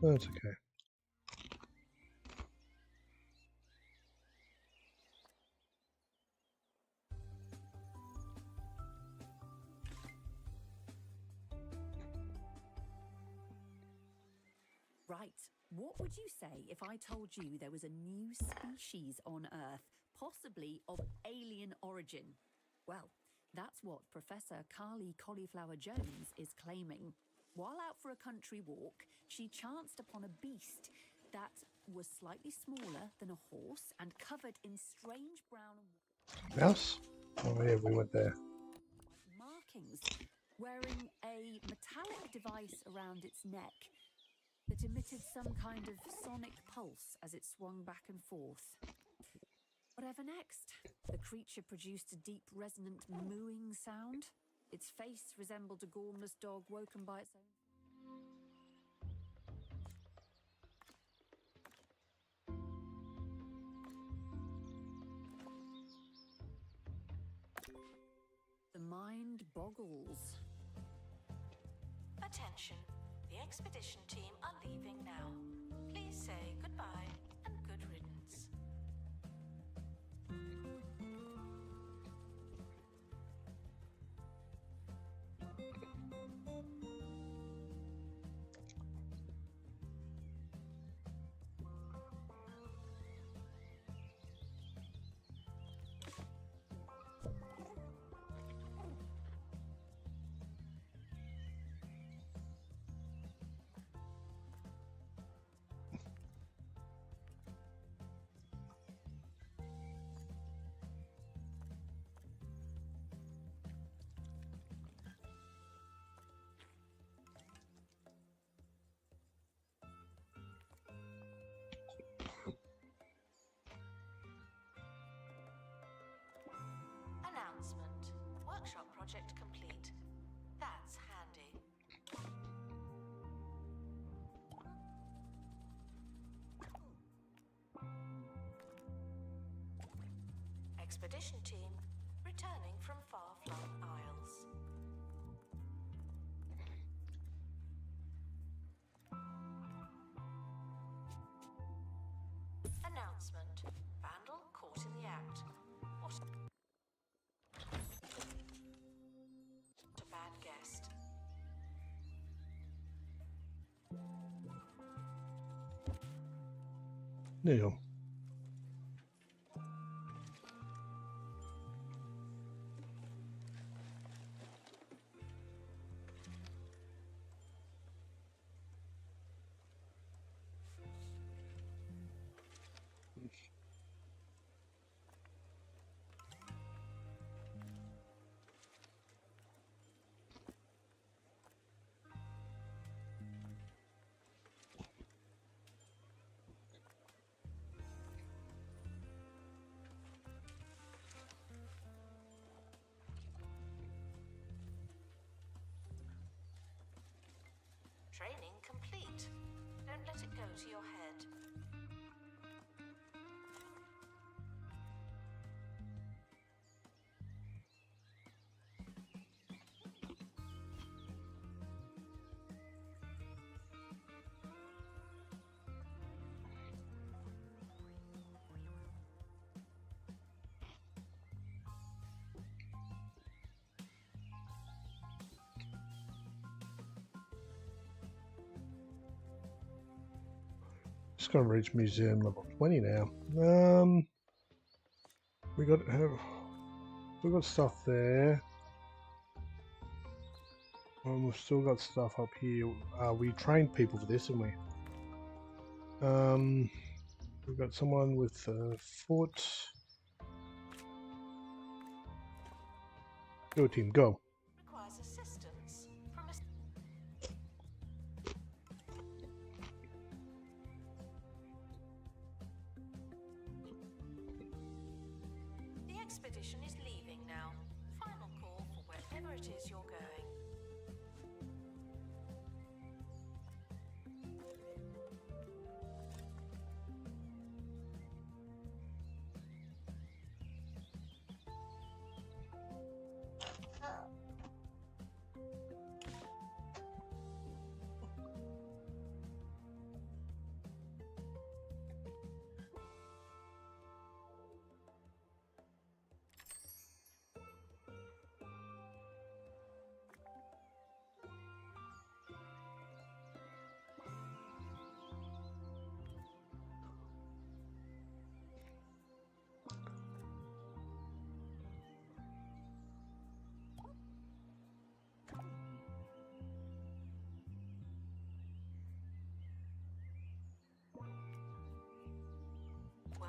That's okay. Right. What would you say if I told you there was a new species on Earth, possibly of alien origin? Well, that's what Professor Carly Cauliflower Jones is claiming. While out for a country walk, she chanced upon a beast that was slightly smaller than a horse and covered in strange brown Mouse? Oh yeah, we went there. markings, wearing a metallic device around its neck that emitted some kind of sonic pulse as it swung back and forth. Whatever next? The creature produced a deep, resonant mooing sound. Its face resembled a gormless dog woken by its own. The mind boggles. Attention, the expedition team are leaving now. Please say goodbye and good riddance. Announcement. Workshop project complete. That's handy. Expedition team returning from far-flung isles. Announcement. Vandal caught in the act. What a bad guest. Neil. Training complete. Don't let it go to your head. Just gonna reach museum level 20 now. We got stuff there. We've still got stuff up here. We trained people for this, didn't we? We've got someone with a foot. Go team, go. Requires assistance from a... The expedition is leaving now. Final call for wherever it is you're going.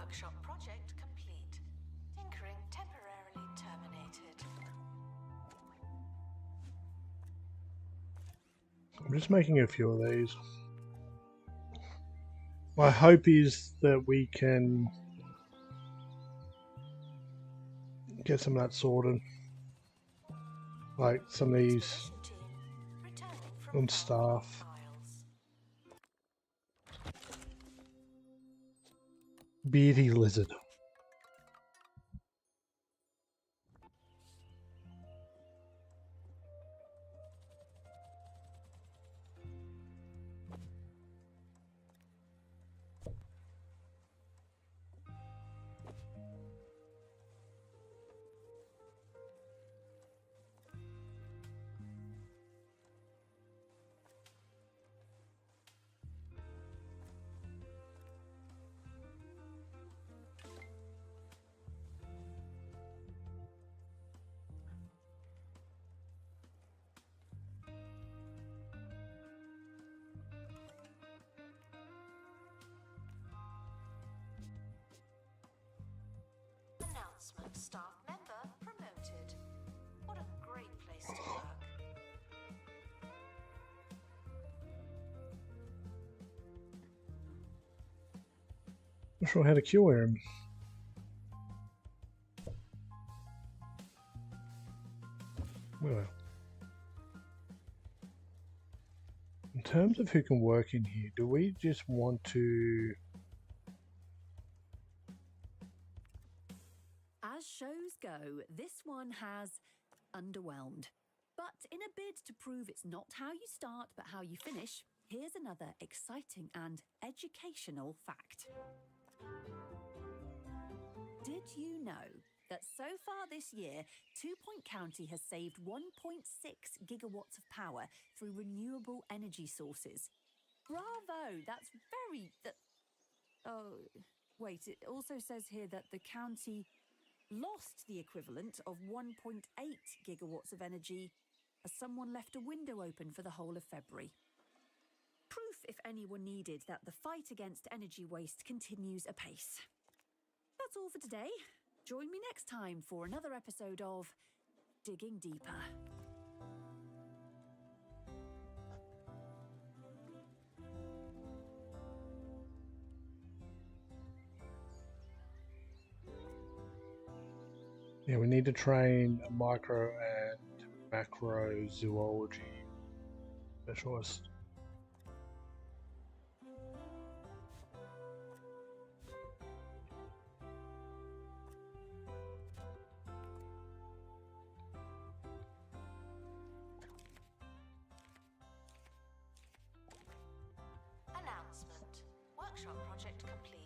Workshop project complete. Tinkering temporarily terminated. I'm just making a few of these. My hope is that we can get some of that sorted. Like some of these Expedition team returning from on Valkyrie staff. Isles. Beardy lizard. Announcement: staff member promoted. What a great place to work. Not sure how to cure him. Well, in terms of who can work in here, do we just want to... As shows go, this one has underwhelmed. But in a bid to prove it's not how you start but how you finish, here's another exciting and educational fact. Did you know that so far this year, Two Point County has saved 1.6 gigawatts of power through renewable energy sources? Bravo! That's very... Oh, wait, it also says here that the county lost the equivalent of 1.8 gigawatts of energy as someone left a window open for the whole of February. Proof, if anyone needed, that the fight against energy waste continues apace. That's all for today. Join me next time for another episode of Digging Deeper. Yeah, we need to train a micro and macro zoology specialist. Announcement: workshop project complete.